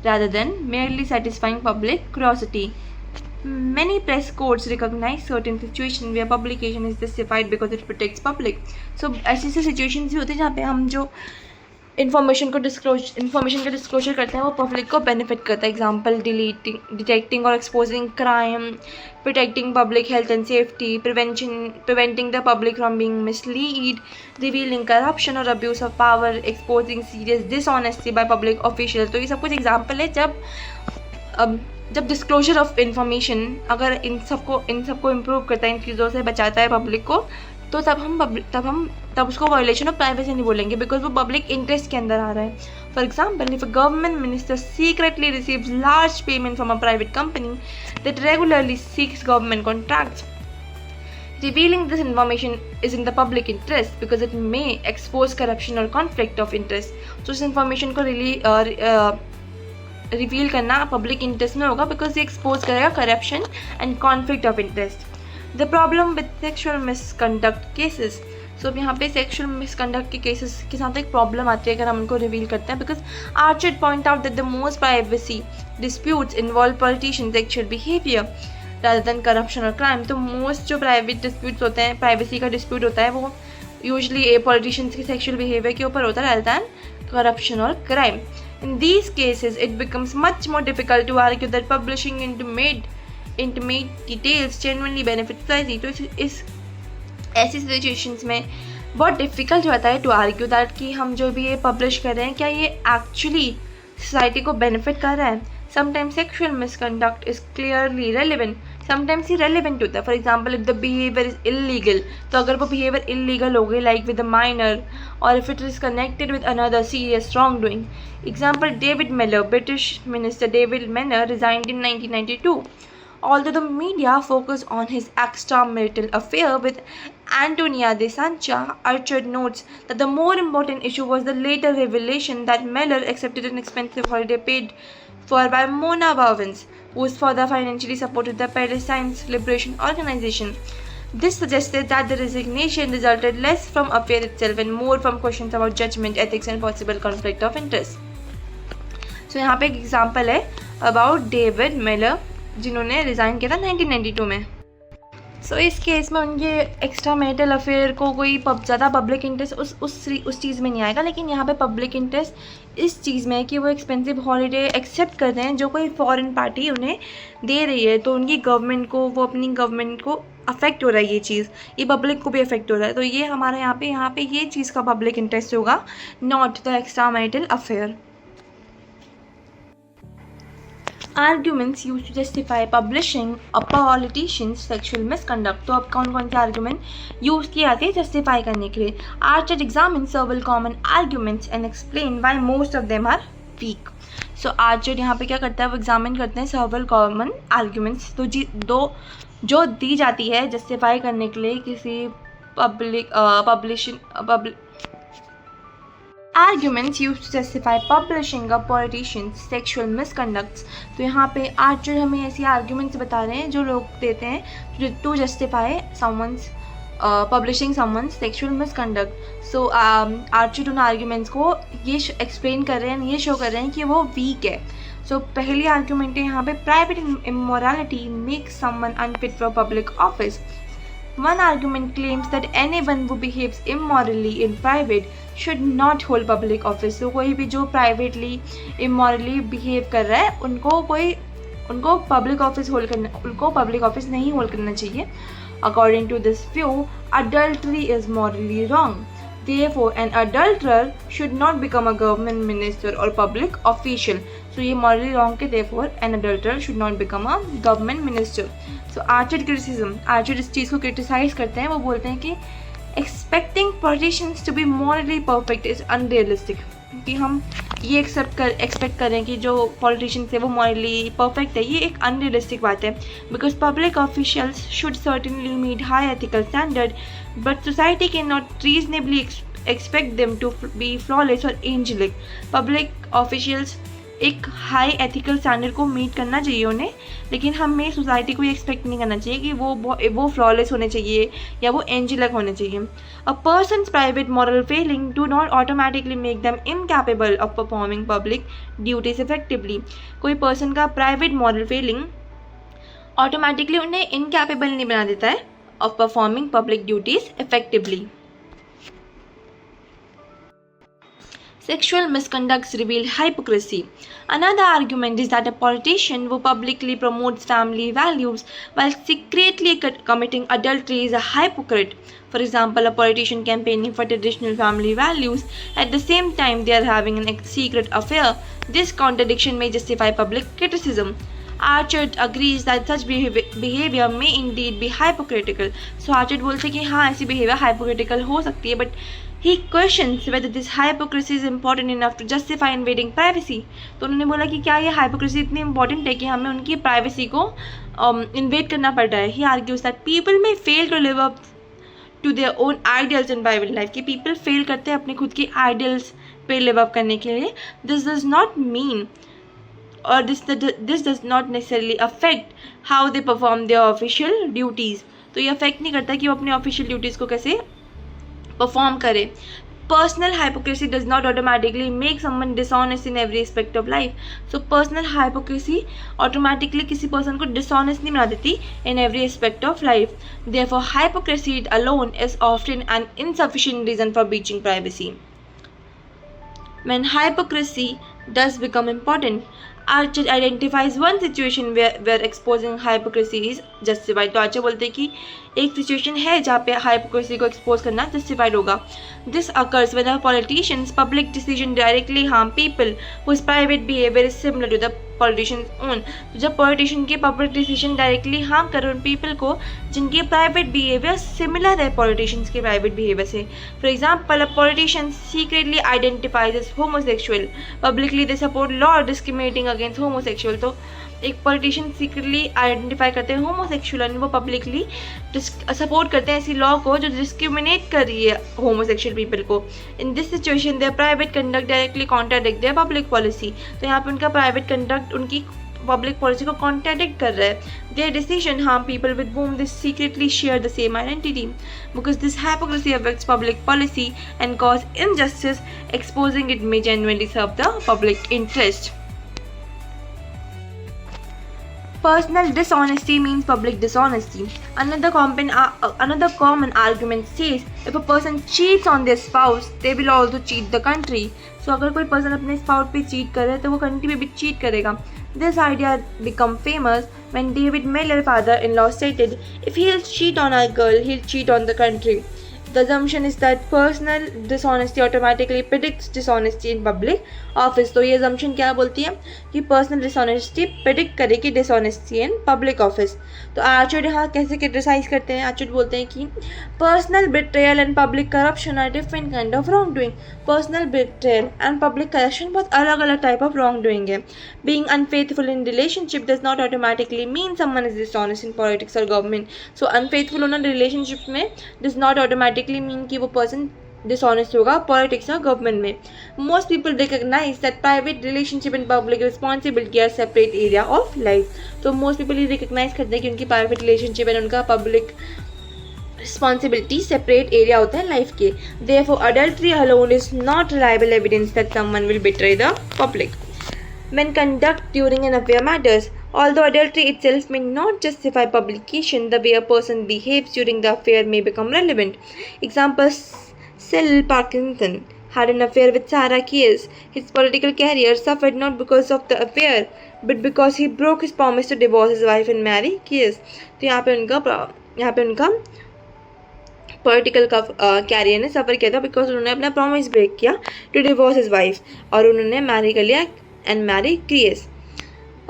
rather than merely satisfying public curiosity. Many press codes recognize certain situations where publication is justified because it protects public. So ऐसी situations भी होती हैं जहाँ पे हम जो इन्फॉर्मेशन का डिस्क्लोजर करते हैं वो पब्लिक को बेनिफिट करता है. एग्जाम्पल डिटेक्टिंग और exposing crime, protecting public health and safety, preventing the public from being mislead, revealing corruption और abuse of power, exposing serious dishonesty by public official. तो ये सब कुछ एग्जाम्पल है जब डिस्क्लोजर ऑफ इन्फॉर्मेशन अगर इन सबको इम्प्रूव करता है, इन चीज़ों से बचाता है पब्लिक को, तो तब उसको वायलेशन ऑफ प्राइवेसी नहीं बोलेंगे, बिकॉज वो पब्लिक इंटरेस्ट के अंदर आ रहा है. For example, if a government minister secretly receives large payment from a private company that regularly seeks government contracts, revealing this information is in the public interest because it may expose corruption or conflict of interest. So इस information को reveal करना public interest में होगा because ये expose करेगा corruption and conflict of interest. The problem with sexual misconduct cases. So अब यहाँ पे सेक्शुअल मिसकंडक्ट के केसेस के साथ एक प्रॉब्लम आती है अगर हम उनको रिवील करते हैं, because Archer point out that the most privacy disputes involve politician sexual behaviour rather than corruption और क्राइम. तो मोस्ट जो प्राइवेट डिस्प्यूट्स होते हैं, प्राइवेसी का डिस्प्यूट होता है, वो यूजली पॉलिटिशियंस के सेक्शुअल बिहेवियर के ऊपर होता है rather than करप्शन और crime. In these cases, it becomes much more difficult to argue that publishing intimate details genuinely benefits society. तो इस ऐसी सिचुएशंस में बहुत डिफ़िकल्ट होता है टू आर्ग्यू दैट कि हम जो भी ये पब्लिश कर रहे हैं क्या ये एक्चुअली सोसाइटी को बेनिफिट कर रहा है. Sometimes sexual misconduct is clearly relevant, sometimes he relevant होता है. For example, if the behaviour is illegal, तो अगर वो बिहेवियर इलीगल हो गई लाइक विद अ माइनर, और if it is connected with another serious wrong doing. Example, David Miller, British minister David Miller resigned in 1992. Although the media focused on his extramarital affair with Antonia de Sancha, Archer notes that the more important issue was the later revelation that Miller accepted an expensive holiday paid for by Mona Bowens, whose father financially supported the Palestine Liberation Organization. This suggested that the resignation resulted less from affair itself and more from questions about judgment, ethics and possible conflict of interest. So यहाँ पे एक example है about David Miller जिन्होंने resign किया था 1992 में. सो इस case में उनके एक्स्ट्रा मैरिटल अफेयर को कोई ज़्यादा पब्लिक इंटरेस्ट उस चीज़ में नहीं आएगा, लेकिन यहाँ पे पब्लिक इंटरेस्ट इस चीज़ में है कि वो एक्सपेंसिव हॉलीडे एक्सेप्ट करते हैं जो कोई फॉरेन पार्टी उन्हें दे रही है. तो उनकी गवर्नमेंट को, वो अपनी गवर्नमेंट को अफेक्ट हो रहा है, ये चीज़ ये पब्लिक को भी अफेक्ट हो रहा है. तो ये हमारा यहाँ पे ये चीज़ का पब्लिक इंटरेस्ट होगा, not the extra marital affair. Arguments used to justify publishing a politician's sexual misconduct. तो अब कौन कौन से आर्ग्यूमेंट यूज़ किए जाते हैं जस्टिफाई करने के लिए. Archer examines several common arguments and explain why most of them are weak. So Archer यहाँ पे क्या करता है, वो एग्जामिन करते हैं several common arguments. तो जो दी जाती है जस्टिफाई करने के लिए किसी Arguments used to justify publishing a politician's sexual misconducts. तो यहाँ पे आर्चर हमें ऐसी आर्ग्यूमेंट्स बता रहे हैं जो लोग देते हैं to justify someone's publishing someone's sexual misconduct. So Archer उन आर्ग्यूमेंट्स को ये एक्सप्लेन कर रहे हैं, ये शो कर रहे हैं कि वो वीक है. सो पहली आर्ग्यूमेंट है यहाँ पे, private immorality makes someone unfit for public office. One argument claims that anyone who behaves immorally in private should not hold public office. So कोई भी जो privately immorally behave कर रहा है उनको public office नहीं hold करना चाहिए. According to this view, adultery is morally wrong. Therefore, an adulterer should not become a government minister or public official. So ये morally wrong के therefore an adulterer should not become a government minister. So Archer criticism, Archer इस चीज़ को criticize करते हैं, वो बोलते हैं कि expecting politicians to be morally perfect is unrealistic. कि हम ये एक्सपेक्ट करें कि जो पॉलिटिशियंस है वो मॉरली परफेक्ट है, ये एक अनरियलिस्टिक बात है। Because public officials should certainly meet high ethical standard, but society can not reasonably expect them to be flawless or angelic. Public officials एक हाई एथिकल स्टैंडर्ड को मीट करना चाहिए उन्हें, लेकिन हमें सोसाइटी को ये एक्सपेक्ट नहीं करना चाहिए कि वो फ्लॉलेस होने चाहिए या वो एंजेलिक होने चाहिए। A person's private moral failing do not automatically make them incapable of performing public duties effectively. कोई पर्सन का प्राइवेट मॉरल फेलिंग ऑटोमेटिकली उन्हें इनकैपेबल नहीं बना देता है of performing public duties effectively. Sexual misconducts reveal hypocrisy. Another argument is that a politician who publicly promotes family values while secretly committing adultery is a hypocrite. For example, a politician campaigning for traditional family values at the same time they are having a secret affair. This contradiction may justify public criticism. Archard agrees that such behavior may indeed be hypocritical. So Archard बोलते हैं कि हाँ ऐसी behavior hypocritical हो सकती है, but he questions whether this hypocrisy is important enough to justify invading privacy. तो उन्होंने बोला कि क्या ये hypocrisy इतनी important है कि हमें उनकी privacy को invade करना पड़ रहा है. He argues that people may fail to live up to their own ideals in private life, कि people fail करते हैं अपने खुद की ideals पे live up करने के लिए. This does not mean or this does not necessarily affect how they perform their official duties. तो ये affect नहीं करता कि वो अपने official duties को कैसे परफॉर्म करे. Personal hypocrisy does not automatically make someone dishonest in every aspect of life. So personal hypocrisy automatically किसी पर्सन को डिसऑनेस्ट नहीं बना देती in every aspect of life. Therefore hypocrisy alone is often an insufficient reason for breaching privacy. When hypocrisy does become important, Archer identifies one situation where exposing hypocrisy is justified. तो Archer बोलते हैं कि एक situation है जहाँ पे hypocrisy को expose करना जस्टिफाइड होगा. This occurs when politicians public decision directly harm people whose private behaviour is similar to the politicians own. तो जब पॉलिटिशियन के पब्लिक डिसीजन डायरेक्टली हार्म कर रहे उन पीपल को जिनके प्राइवेट बिहेवियर सिमिलर है पॉलिटिशियंस के प्राइवेट बिहेवियर से. For example, a politician secretly identifies as homosexual, publicly they support law discriminating against homosexual. तो एक पॉलिटिशियन सीक्रेटली आइडेंटिफाई करते हैं होमोसेक्सुअल और वो पब्लिकली सपोर्ट करते हैं ऐसी लॉ को जो डिस्क्रिमिनेट कर रही है होमोसेक्सुअल पीपल को. In this situation their private conduct directly contradict their public policy. तो यहाँ पे उनका प्राइवेट कंडक्ट उनकी पब्लिक पॉलिसी को कॉन्ट्राडिक्ट कर रहा है. Their decision harm people with whom they secretly share the same identity. Because this hypocrisy affects public policy and cause injustice, exposing it may genuinely serve the public interest. Personal dishonesty means public dishonesty. Another common argument says if a person cheats on their spouse, they will also cheat the country. So अगर कोई person अपने spouse पे cheat करे तो वो country पे भी cheat करेगा. This idea became famous when David Miller, father-in-law, stated, "If he'll cheat on our girl, he'll cheat on the country." The assumption is that personal dishonesty automatically predicts dishonesty in public office. तो ये assumption क्या बोलती है कि personal dishonesty predict करेगी dishonesty in public office. तो orchard यहाँ कैसे क्रिटिसाइज करते हैं? आर्चर्ड बोलते हैं कि personal betrayal and public corruption are different kind of wrongdoing. Personal betrayal and public corruption बहुत अलग अलग type of wrongdoing है. Being unfaithful in relationship does not automatically mean someone is dishonest in politics or government. So unfaithful होना relationship में does not automatically mean कि वो person dishonest होगा politics और गवर्नमेंट में. Most people recognise that private relationship and public responsibility are separate area of life. तो most people ये recognise करते हैं कि उनकी प्राइवेट रिलेशनशिप एंड उनका पब्लिक रिस्पॉन्सिबिलिटी सेपरेट एरिया होता है लाइफ के. Therefore adultery alone is not reliable evidence that someone will betray the public. When conduct during an affair matters, although adultery itself may not justify publication, the way a person behaves during the affair may become relevant. Example, Cyril Parkinson had an affair with Sarah Keyes. His political career suffered not because of the affair, but because he broke his promise to divorce his wife and marry Keyes. तो यहाँ पे उनका political का career ने सफ़र किया था because उन्होंने अपना प्रॉमिस ब्रेक किया टू डिवोर्स हिज वाइफ और उन्होंने मैरी कर लिया and marry Keyes.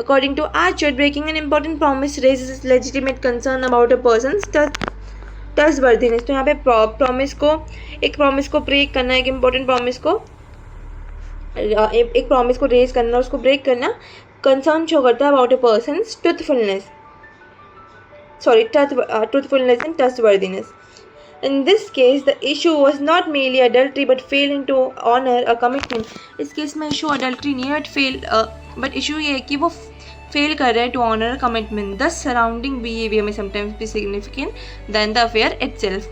According to Archer, breaking an important promise raises legitimate concern about a person's trustworthiness. तो यहाँ पे प्रॉमिस को ब्रेक करना, एक इम्पोर्टेंट प्रॉमिस को एक प्रॉमिस को रेज करना और उसको ब्रेक करना कंसर्न शो करता है about a person truthfulness and trustworthiness. In this case, the issue was not merely adultery but failing to honor a commitment. इस केस में इशू adultery नहीं है but issue ये है कि वो फेल कर रहे हैं to honor a commitment. Thus, surrounding behavior may sometimes be significant than the affair itself.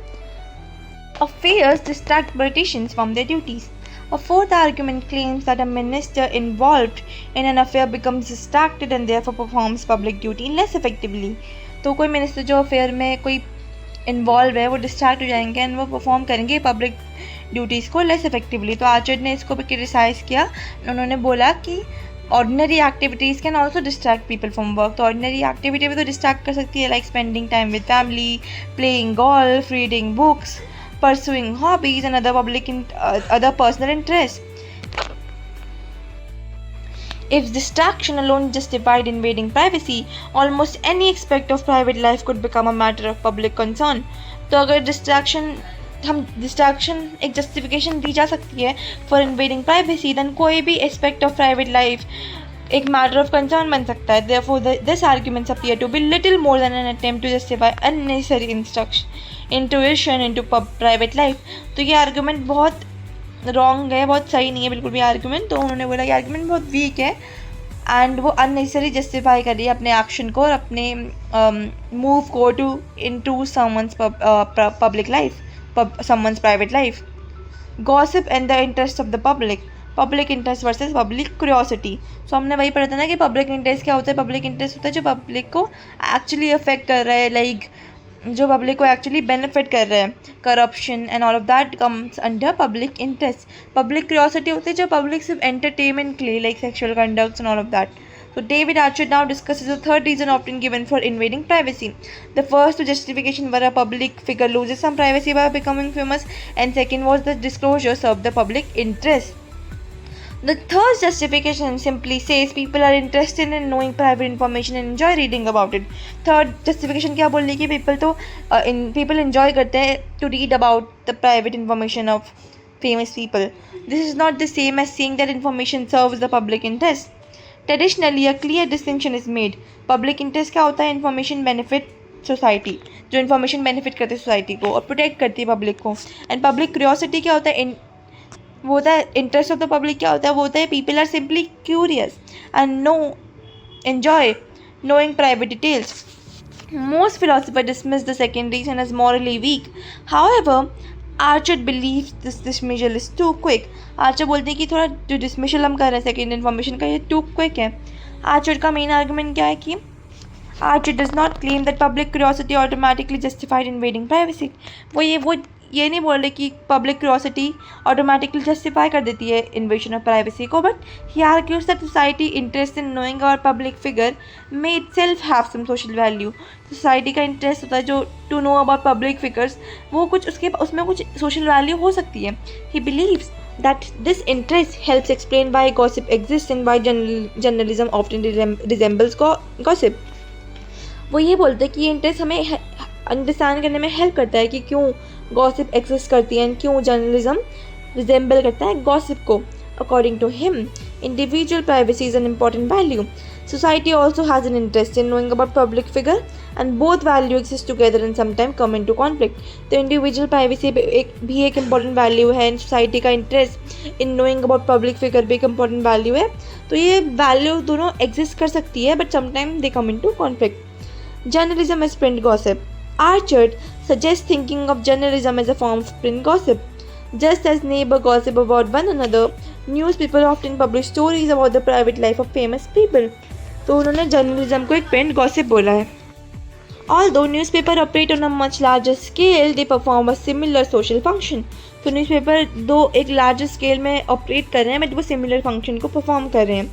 Affairs distract politicians from their duties. A fourth argument claims that a minister involved in an affair becomes distracted and therefore performs public duty less effectively. तो कोई minister जो affair में कोई involve है वो distract हो जाएंगे and वो परफॉर्म करेंगे पब्लिक ड्यूटीज़ को लेस इफेक्टिवली. तो आर्चर्ड ने इसको भी क्रिटिसाइज़ किया. उन्होंने बोला कि ordinary activities can also distract people from work. तो ऑर्डिनरी एक्टिविटी भी तो डिस्ट्रैक्ट कर सकती है, like spending time with family, playing golf, reading books, pursuing hobbies and other personal interests. If distraction alone justified invading privacy, almost any aspect of private life could become a matter of public concern. तो अगर distraction एक justification दी जा सकती है for invading privacy, then कोई भी aspect of private life एक matter of concern बन सकता है. Therefore, this arguments appear to be little more than an attempt to justify unnecessary intrusion into private life. तो ये argument बहुत रॉन्ग है, बहुत सही नहीं है बिल्कुल भी आर्गूमेंट. तो उन्होंने बोला कि आर्गूमेंट बहुत वीक है एंड वो अननेसेसरी जस्टिफाई कर रही है अपने एक्शन को और अपने मूव को into someone's public life, someone's private life. Gossip and the interest of the public interest versus public curiosity. So हमने वही पढ़ा था ना कि पब्लिक इंटरेस्ट क्या होता है. पब्लिक इंटरेस्ट होता है जो पब्लिक को एक्चुअली अफेक्ट कर रहा है, लाइक जो पब्लिक को एक्चुअली बेनिफिट कर रहे हैं. Corruption and all of that comes under public interest. Public curiosity होती है जो पब्लिक सिर्फ एंटरटेनमेंट के लिए, like sexual conducts and all of that. So David Archard now discusses the third reason often given for invading privacy. The first justification where a public figure loses some privacy by becoming famous, and second was the disclosure served the public interest. The third justification simply says people are interested in knowing private information and enjoy reading about it. Third justification क्या बोल रही है कि people enjoy करते हैं to read about the private information of famous people. This is not the same as saying that information serves the public interest. Traditionally, a clear distinction is made. Public interest क्या होता है? Information benefit society, जो information benefit करती है society को और protect करती है public को. And public curiosity क्या होता है? वो होता है इंटरेस्ट ऑफ द पब्लिक. क्या होता है? वो होता है people are simply curious and enjoy knowing private details. Most philosophers dismiss the second reason as morally weak. However, Archard believes this dismissal is too quick. Archard बोलते हैं कि थोड़ा जो dismissal हम कर रहे हैं सेकेंड इन्फॉर्मेशन का ये too quick है. Archard का मेन आर्गूमेंट क्या है कि Archard does not claim that public curiosity automatically justified invading privacy. वो ये नहीं बोल रहे कि पब्लिक क्यूरियोसिटी ऑटोमेटिकली जस्टिफाई कर देती है इन्वेजन ऑफ प्राइवेसी को, but he argues that society interest in knowing our public figure may itself have some social value. Society का इंटरेस्ट होता है जो to know about public figures, वो कुछ उसमें कुछ सोशल वैल्यू हो सकती है. He believes that this interest helps explain why gossip exists and why journalism often resembles gossip. वो ये बोलते हैं कि ये इंटरेस्ट हमें अंडरस्टैंड करने में हेल्प करता है कि क्यों गॉसिप एग्जिस्ट करती है एंड क्यों जर्नलिज्म रिजेंबल करता है गॉसिप को. According to him, individual privacy is an important value. Society also has an interest in knowing about public figure and both value exist together and sometimes come into conflict. तो individual privacy भी एक important value है and society का interest in knowing about public figure भी एक important value है. तो ये value दोनों exist कर सकती है but sometimes they come into conflict. Journalism as print gossip. Archard suggests thinking of journalism as a form of print gossip. Just as neighbors gossip about one another, newspapers often publish stories about the private life of famous people. तो उन्होंने journalism को एक print gossip बोला है. Although newspaper operate on a much larger scale, they perform a similar social function. तो newspaper दो एक larger scale में ऑपरेट कर रहे हैं बट वो सिमिलर फंक्शन को परफॉर्म कर रहे हैं.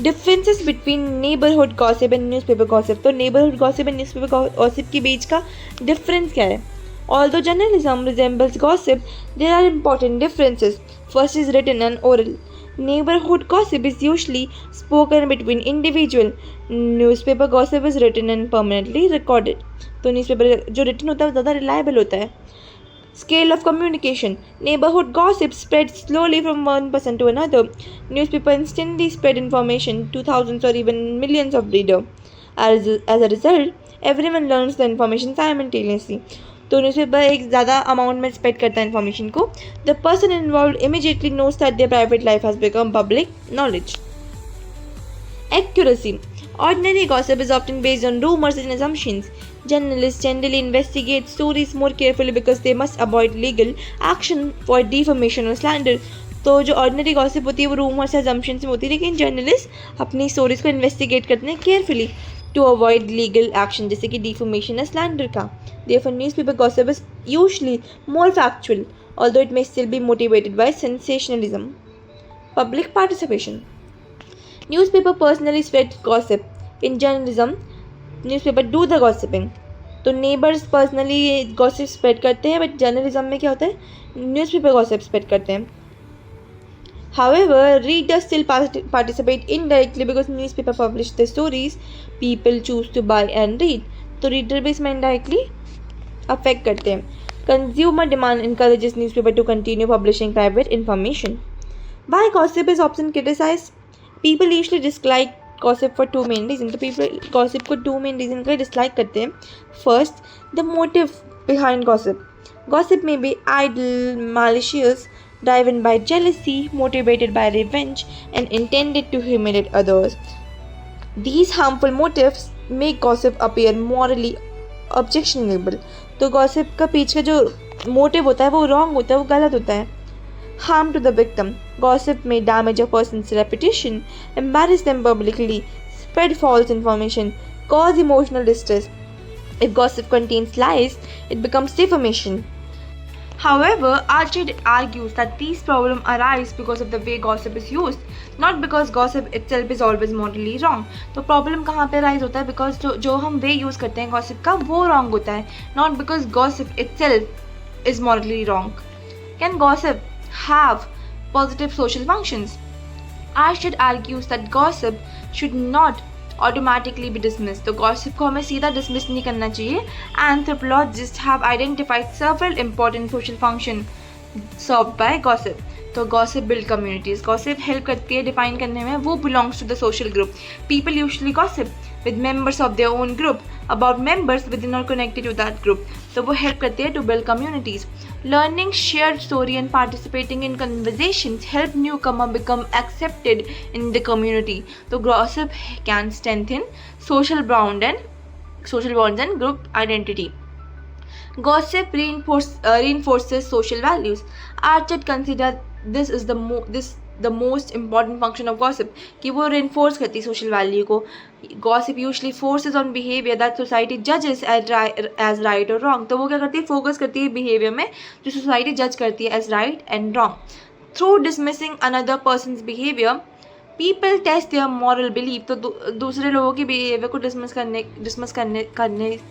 Differences between neighbourhood gossip and newspaper gossip. तो neighbourhood gossip and newspaper gossip के बीच का डिफरेंस क्या है? Although journalism resembles gossip, there are important differences. First is written and oral. Neighborhood gossip is usually spoken between individual. Newspaper gossip is written and permanently recorded. तो newspaper जो written होता है वो ज़्यादा रिलायबल होता है. Scale of communication. Neighborhood gossip spreads slowly from one person to another. Newspaper instantly spread information to thousands or even millions of readers. As a result, everyone learns the information simultaneously. तो newspaper एक ज़्यादा amount में spread करता है information को. The person involve immediately knows that their private life has become public knowledge. Accuracy. Ordinary gossip is often based on rumors and assumptions. Journalists generally investigate stories more carefully because they must avoid legal action for defamation or slander. तो जो ordinary gossip होती है वो rumours assumptions में होती है, लेकिन journalist अपनी स्टोरीज को इन्वेस्टिगेट करते हैं carefully to avoid legal action जैसे कि डिफेमेशन या स्लैंडर का. Therefore, newspaper gossip is usually more factual, although it may still be motivated by sensationalism. Public participation. Newspaper personally spread gossip. In journalism, newspaper do the gossiping. तो neighbors personally gossip spread करते हैं, but journalism में क्या होता है, newspaper gossip spread करते हैं. However, readers still participate indirectly because newspaper publish the stories people choose to buy and read. तो reader भी इसमें indirectly affect करते हैं. Consumer demand encourages newspaper to continue publishing private information. Why gossip is often criticized? People usually dislike gossip for two main reasons. तो people gossip को two main reasons का dislike करते हैं. First, the motive behind gossip. Gossip may be idle, malicious, driven by jealousy, motivated by revenge, and intended to humiliate others. These harmful motives make gossip appear morally objectionable. तो gossip का पीछे जो motive होता है वो wrong होता है, वो गलत होता है. Harm to the victim. Gossip may damage a person's reputation, embarrass them publicly, spread false information, cause emotional distress. If gossip contains lies, it becomes defamation. However, Archer argues that these problems arise because of the way gossip is used, not because gossip itself is always morally wrong. तो problem कहाँ पे arise होता है, because जो हम way use करते हैं gossip का वो wrong होता है, not because gossip itself is morally wrong. Can gossip have positive social functions? Archer argues that gossip should not automatically be dismissed. तो gossip को हमें सीधा dismiss नहीं करना चाहिए. Anthropologists have identified several important social functions served by gossip. तो gossip build communities. Gossip help करती है define करने में. वो belongs to the social group. People usually gossip with members of their own group about members within or connected to that group. तो वो help करती है to build communities. Learning shared story and participating in conversations help newcomer become accepted in the community. So gossip can strengthen social bonds and group identity. Gossip reinforces social values. Archer considers this is the most important function of gossip कि वो reinforce करती है social value को. Gossip usually forces on behavior that society judges as right or wrong. तो वो क्या करती है, focus करती है behavior में जो society judge करती है as right and wrong. Through dismissing another person's behavior, people test their moral belief. तो दूसरे लोगों की बिहेवियर को डिसमिस करने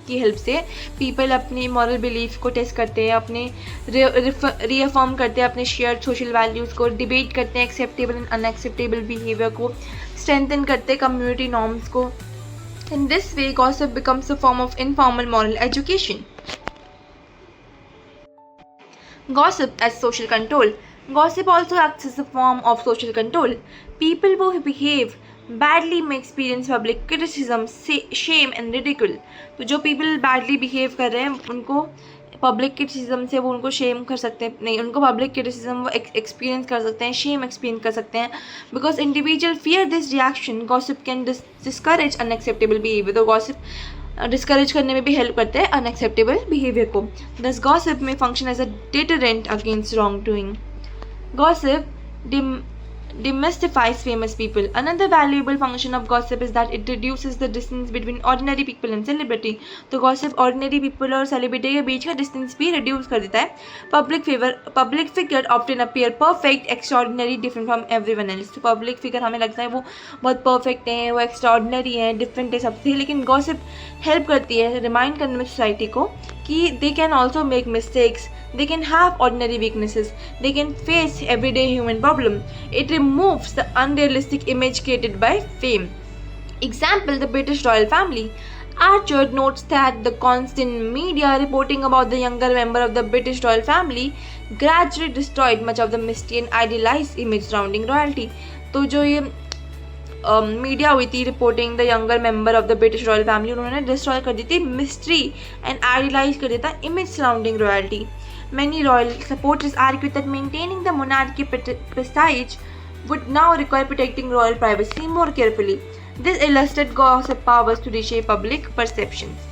की हेल्प से पीपल अपनी मॉरल बिलीफ को टेस्ट करते हैं, अपने रीअफर्म करते हैं अपने शेयर्ड सोशल वैल्यूज़ को, डिबेट करते हैं एक्सेप्टेबल एंड अनएक्सेप्टेबल बिहेवियर को, स्ट्रेंथन करते हैं कम्युनिटी नॉर्म्स को. In this way gossip becomes a form of informal moral education. Gossip as social control. Gossip also acts as a form of social control. People who behave badly may experience public criticism, shame and ridicule. तो जो people badly behave कर रहे हैं उनको public criticism से वो उनको shame कर सकते हैं, नहीं उनको public criticism वो experience कर सकते हैं, shame experience कर सकते हैं. Because individual fear this reaction, gossip can discourage unacceptable behavior. तो gossip डिस्करेज करने में भी हेल्प करते हैं अनएक्सेप्टेबल बिहेवियर को. दस गॉसिप में function as a deterrent against wrong doing. Gossip demystifies famous people. Another valuable function of gossip is that it reduces the distance between ordinary people and celebrity. तो gossip ordinary people और celebrity के बीच का distance भी reduce कर देता है. Public figure often appear perfect, extraordinary, different from everyone else. तो public figure हमें लगता है वो बहुत perfect हैं, वो extraordinary हैं, different है सबसे, लेकिन gossip help करती है remind करने में society को कि they can also make mistakes, they can have ordinary weaknesses, they can face everyday human problem. It removes the unrealistic image created by fame. Example, the British royal family. Archer notes that the constant media reporting about the younger member of the British royal family gradually destroyed much of the misty and idealized image surrounding royalty. तो जो ये media हुई थी reporting the younger member of the British royal family, उन्होंने destroy कर दी थी mystery and idealise कर दिया था image surrounding royalty. Many royal supporters argue that maintaining the monarchy prestige would now require protecting royal privacy more carefully. This illustrated gossip powers to reshape public perceptions.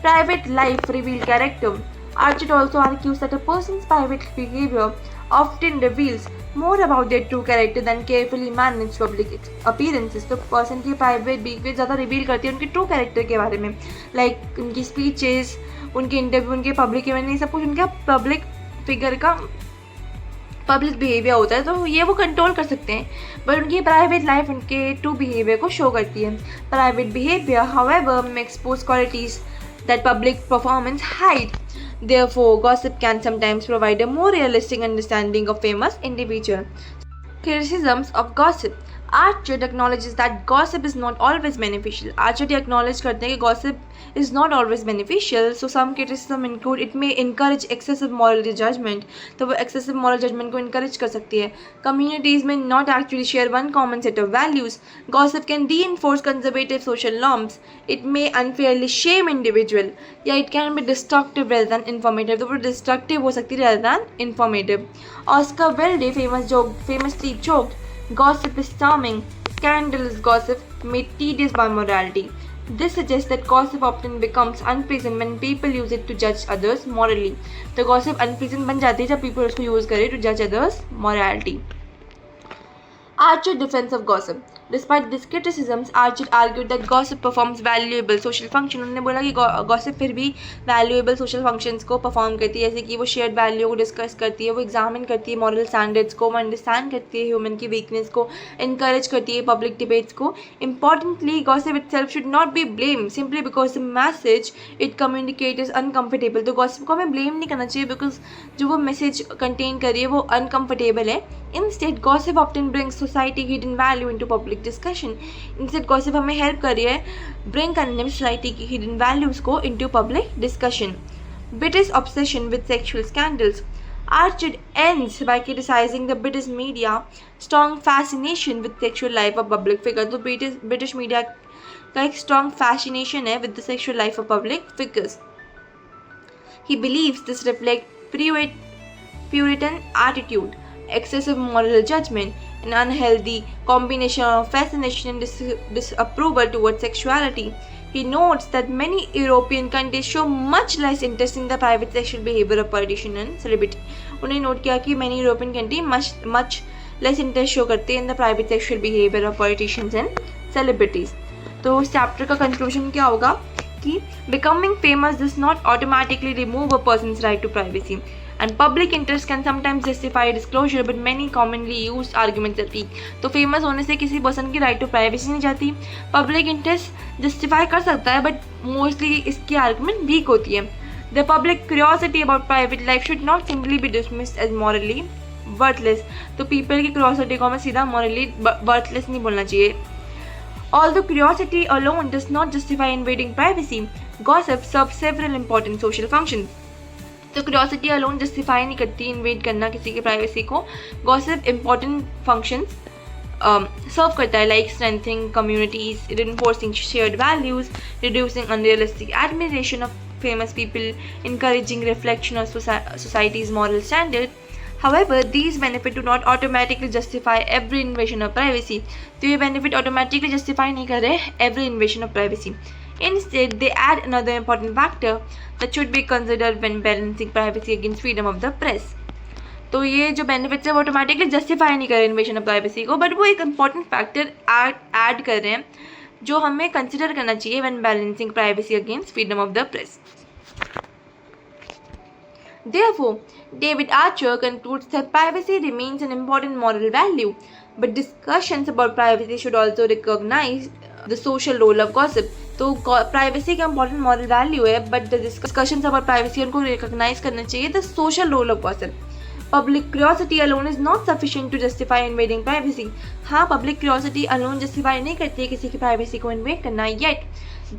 Private life reveal character. Archer also argues that a person's private behavior often reveals more about their true character than carefully managed public appearances. तो person की private behaviour ज़्यादा reveal करती है उनके true character के बारे में, like उनकी स्पीचेस, उनके इंटरव्यू, उनके पब्लिक इवेंट, ये सब कुछ उनका पब्लिक फिगर का पब्लिक बिहेवियर होता है, तो ये वो कंट्रोल कर सकते हैं. बट उनकी प्राइवेट लाइफ उनके ट्रू बिहेवियर को शो करती है. Private behaviour however may expose qualities that public performance hide. Therefore, gossip can sometimes provide a more realistic understanding of famous individuals. Criticisms of gossip. Archer acknowledges that gossip is not always beneficial. Archer acknowledge करते हैं कि gossip is not always beneficial. So some criticism include it may encourage excessive moral judgment. तो वो excessive moral judgment को encourage कर सकती है. Communities may not actually share one common set of values. Gossip can reinforce conservative social norms. It may unfairly shame individual. या it can be destructive rather than informative. तो वो destructive हो सकती है rather than informative. Oscar Wilde famously joked, "Gossip is charming, scandalous gossip made tedious by morality." This suggests that gossip often becomes unpleasant when people use it to judge others morally. तो gossip unpleasant बन जाती है जब people उसको use करे to judge others morality. Archer defense of gossip. Despite these criticisms, Archer argued that gossip performs valuable social function. उन्होंने बोला कि gossip फिर भी valuable social functions को perform करती है, जैसे कि वो shared value को discuss करती है, वो examine करती है moral standards को, वो understand करती है human की weakness को, encourage करती है public debates को. Importantly, gossip itself should not be blamed simply because the message it communicates is uncomfortable. तो gossip को हमें blame नहीं करना चाहिए because जो वो message contain कर रही है वो uncomfortable है. Instead, gossip often brings society hidden value into public discussion. Instead, gossip हमें help कर रही है bring करने में society की hidden values को into public discussion. British obsession with sexual scandals. Archer ends by criticizing the British media strong fascination with sexual life of public figure. तो British media का एक strong fascination है with the sexual life of public figures. He believes this reflects Puritan attitude, excessive moral judgment, an unhealthy combination of fascination and disapproval towards sexuality. He notes that many European countries show much less interest in the private sexual behavior of politicians and celebrities. उन्हें note किया कि many European countries much less interest show करते हैं in the private sexual behavior of politicians and celebrities. तो इस chapter का conclusion क्या होगा कि becoming famous does not automatically remove a person's right to privacy. And public interest can sometimes justify disclosure, but many commonly used arguments are weak. तो famous होने से किसी पर्सन की राइट टू प्राइवेसी नहीं जाती. पब्लिक इंटरेस्ट जस्टिफाई कर सकता है, बट मोस्टली इसकी आर्गुमेंट वीक होती है. The public curiosity about private life should not simply be dismissed as morally worthless. तो पीपल की क्यूरियोसिटी को हमें सीधा मॉरली वर्थलेस नहीं बोलना चाहिए. Although curiosity alone does not justify invading privacy, gossip serves several important social functions. तो curiosity alone justify नहीं करती इन्वेड करना किसी की प्राइवेसी को. गॉसिप इंपॉर्टेंट फंक्शंस सर्व करता है, like strengthening communities, reinforcing shared values, reducing unrealistic admiration of famous people, encouraging reflection of society's moral standard. However, these benefits do not automatically justify every invasion of privacy. तो ये benefit automatically justify नहीं कर रहे every invasion of privacy. Instead, they add another important factor that should be considered when balancing privacy against freedom of the press. तो ये जो benefits है वो automatically justify नहीं कर रहे invasion of privacy को, but वो एक important factor add कर रहे हैं जो हमें consider करना चाहिए when balancing privacy against freedom of the press. Therefore, David Archer concludes that privacy remains an important moral value, but discussions about privacy should also recognize the social role of gossip. तो privacy का important moral value है, but the discussions about privacy उनको recognise करना चाहिए the social role of gossip. Public curiosity alone is not sufficient to justify invading privacy. हाँ, public curiosity alone justify नहीं करती है किसी की privacy को invade करना. Yet,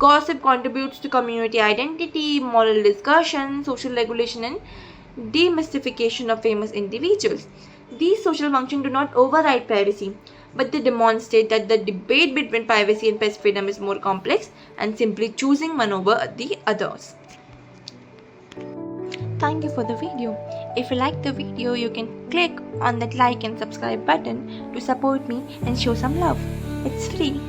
gossip contributes to community identity, moral discussion, social regulation, and demystification of famous individuals. These social functions do not override privacy, but they demonstrate that the debate between privacy and press freedom is more complex and simply choosing one over the others. Thank you for the video. If you like the video, you can click on that like and subscribe button to support me and show some love. It's free.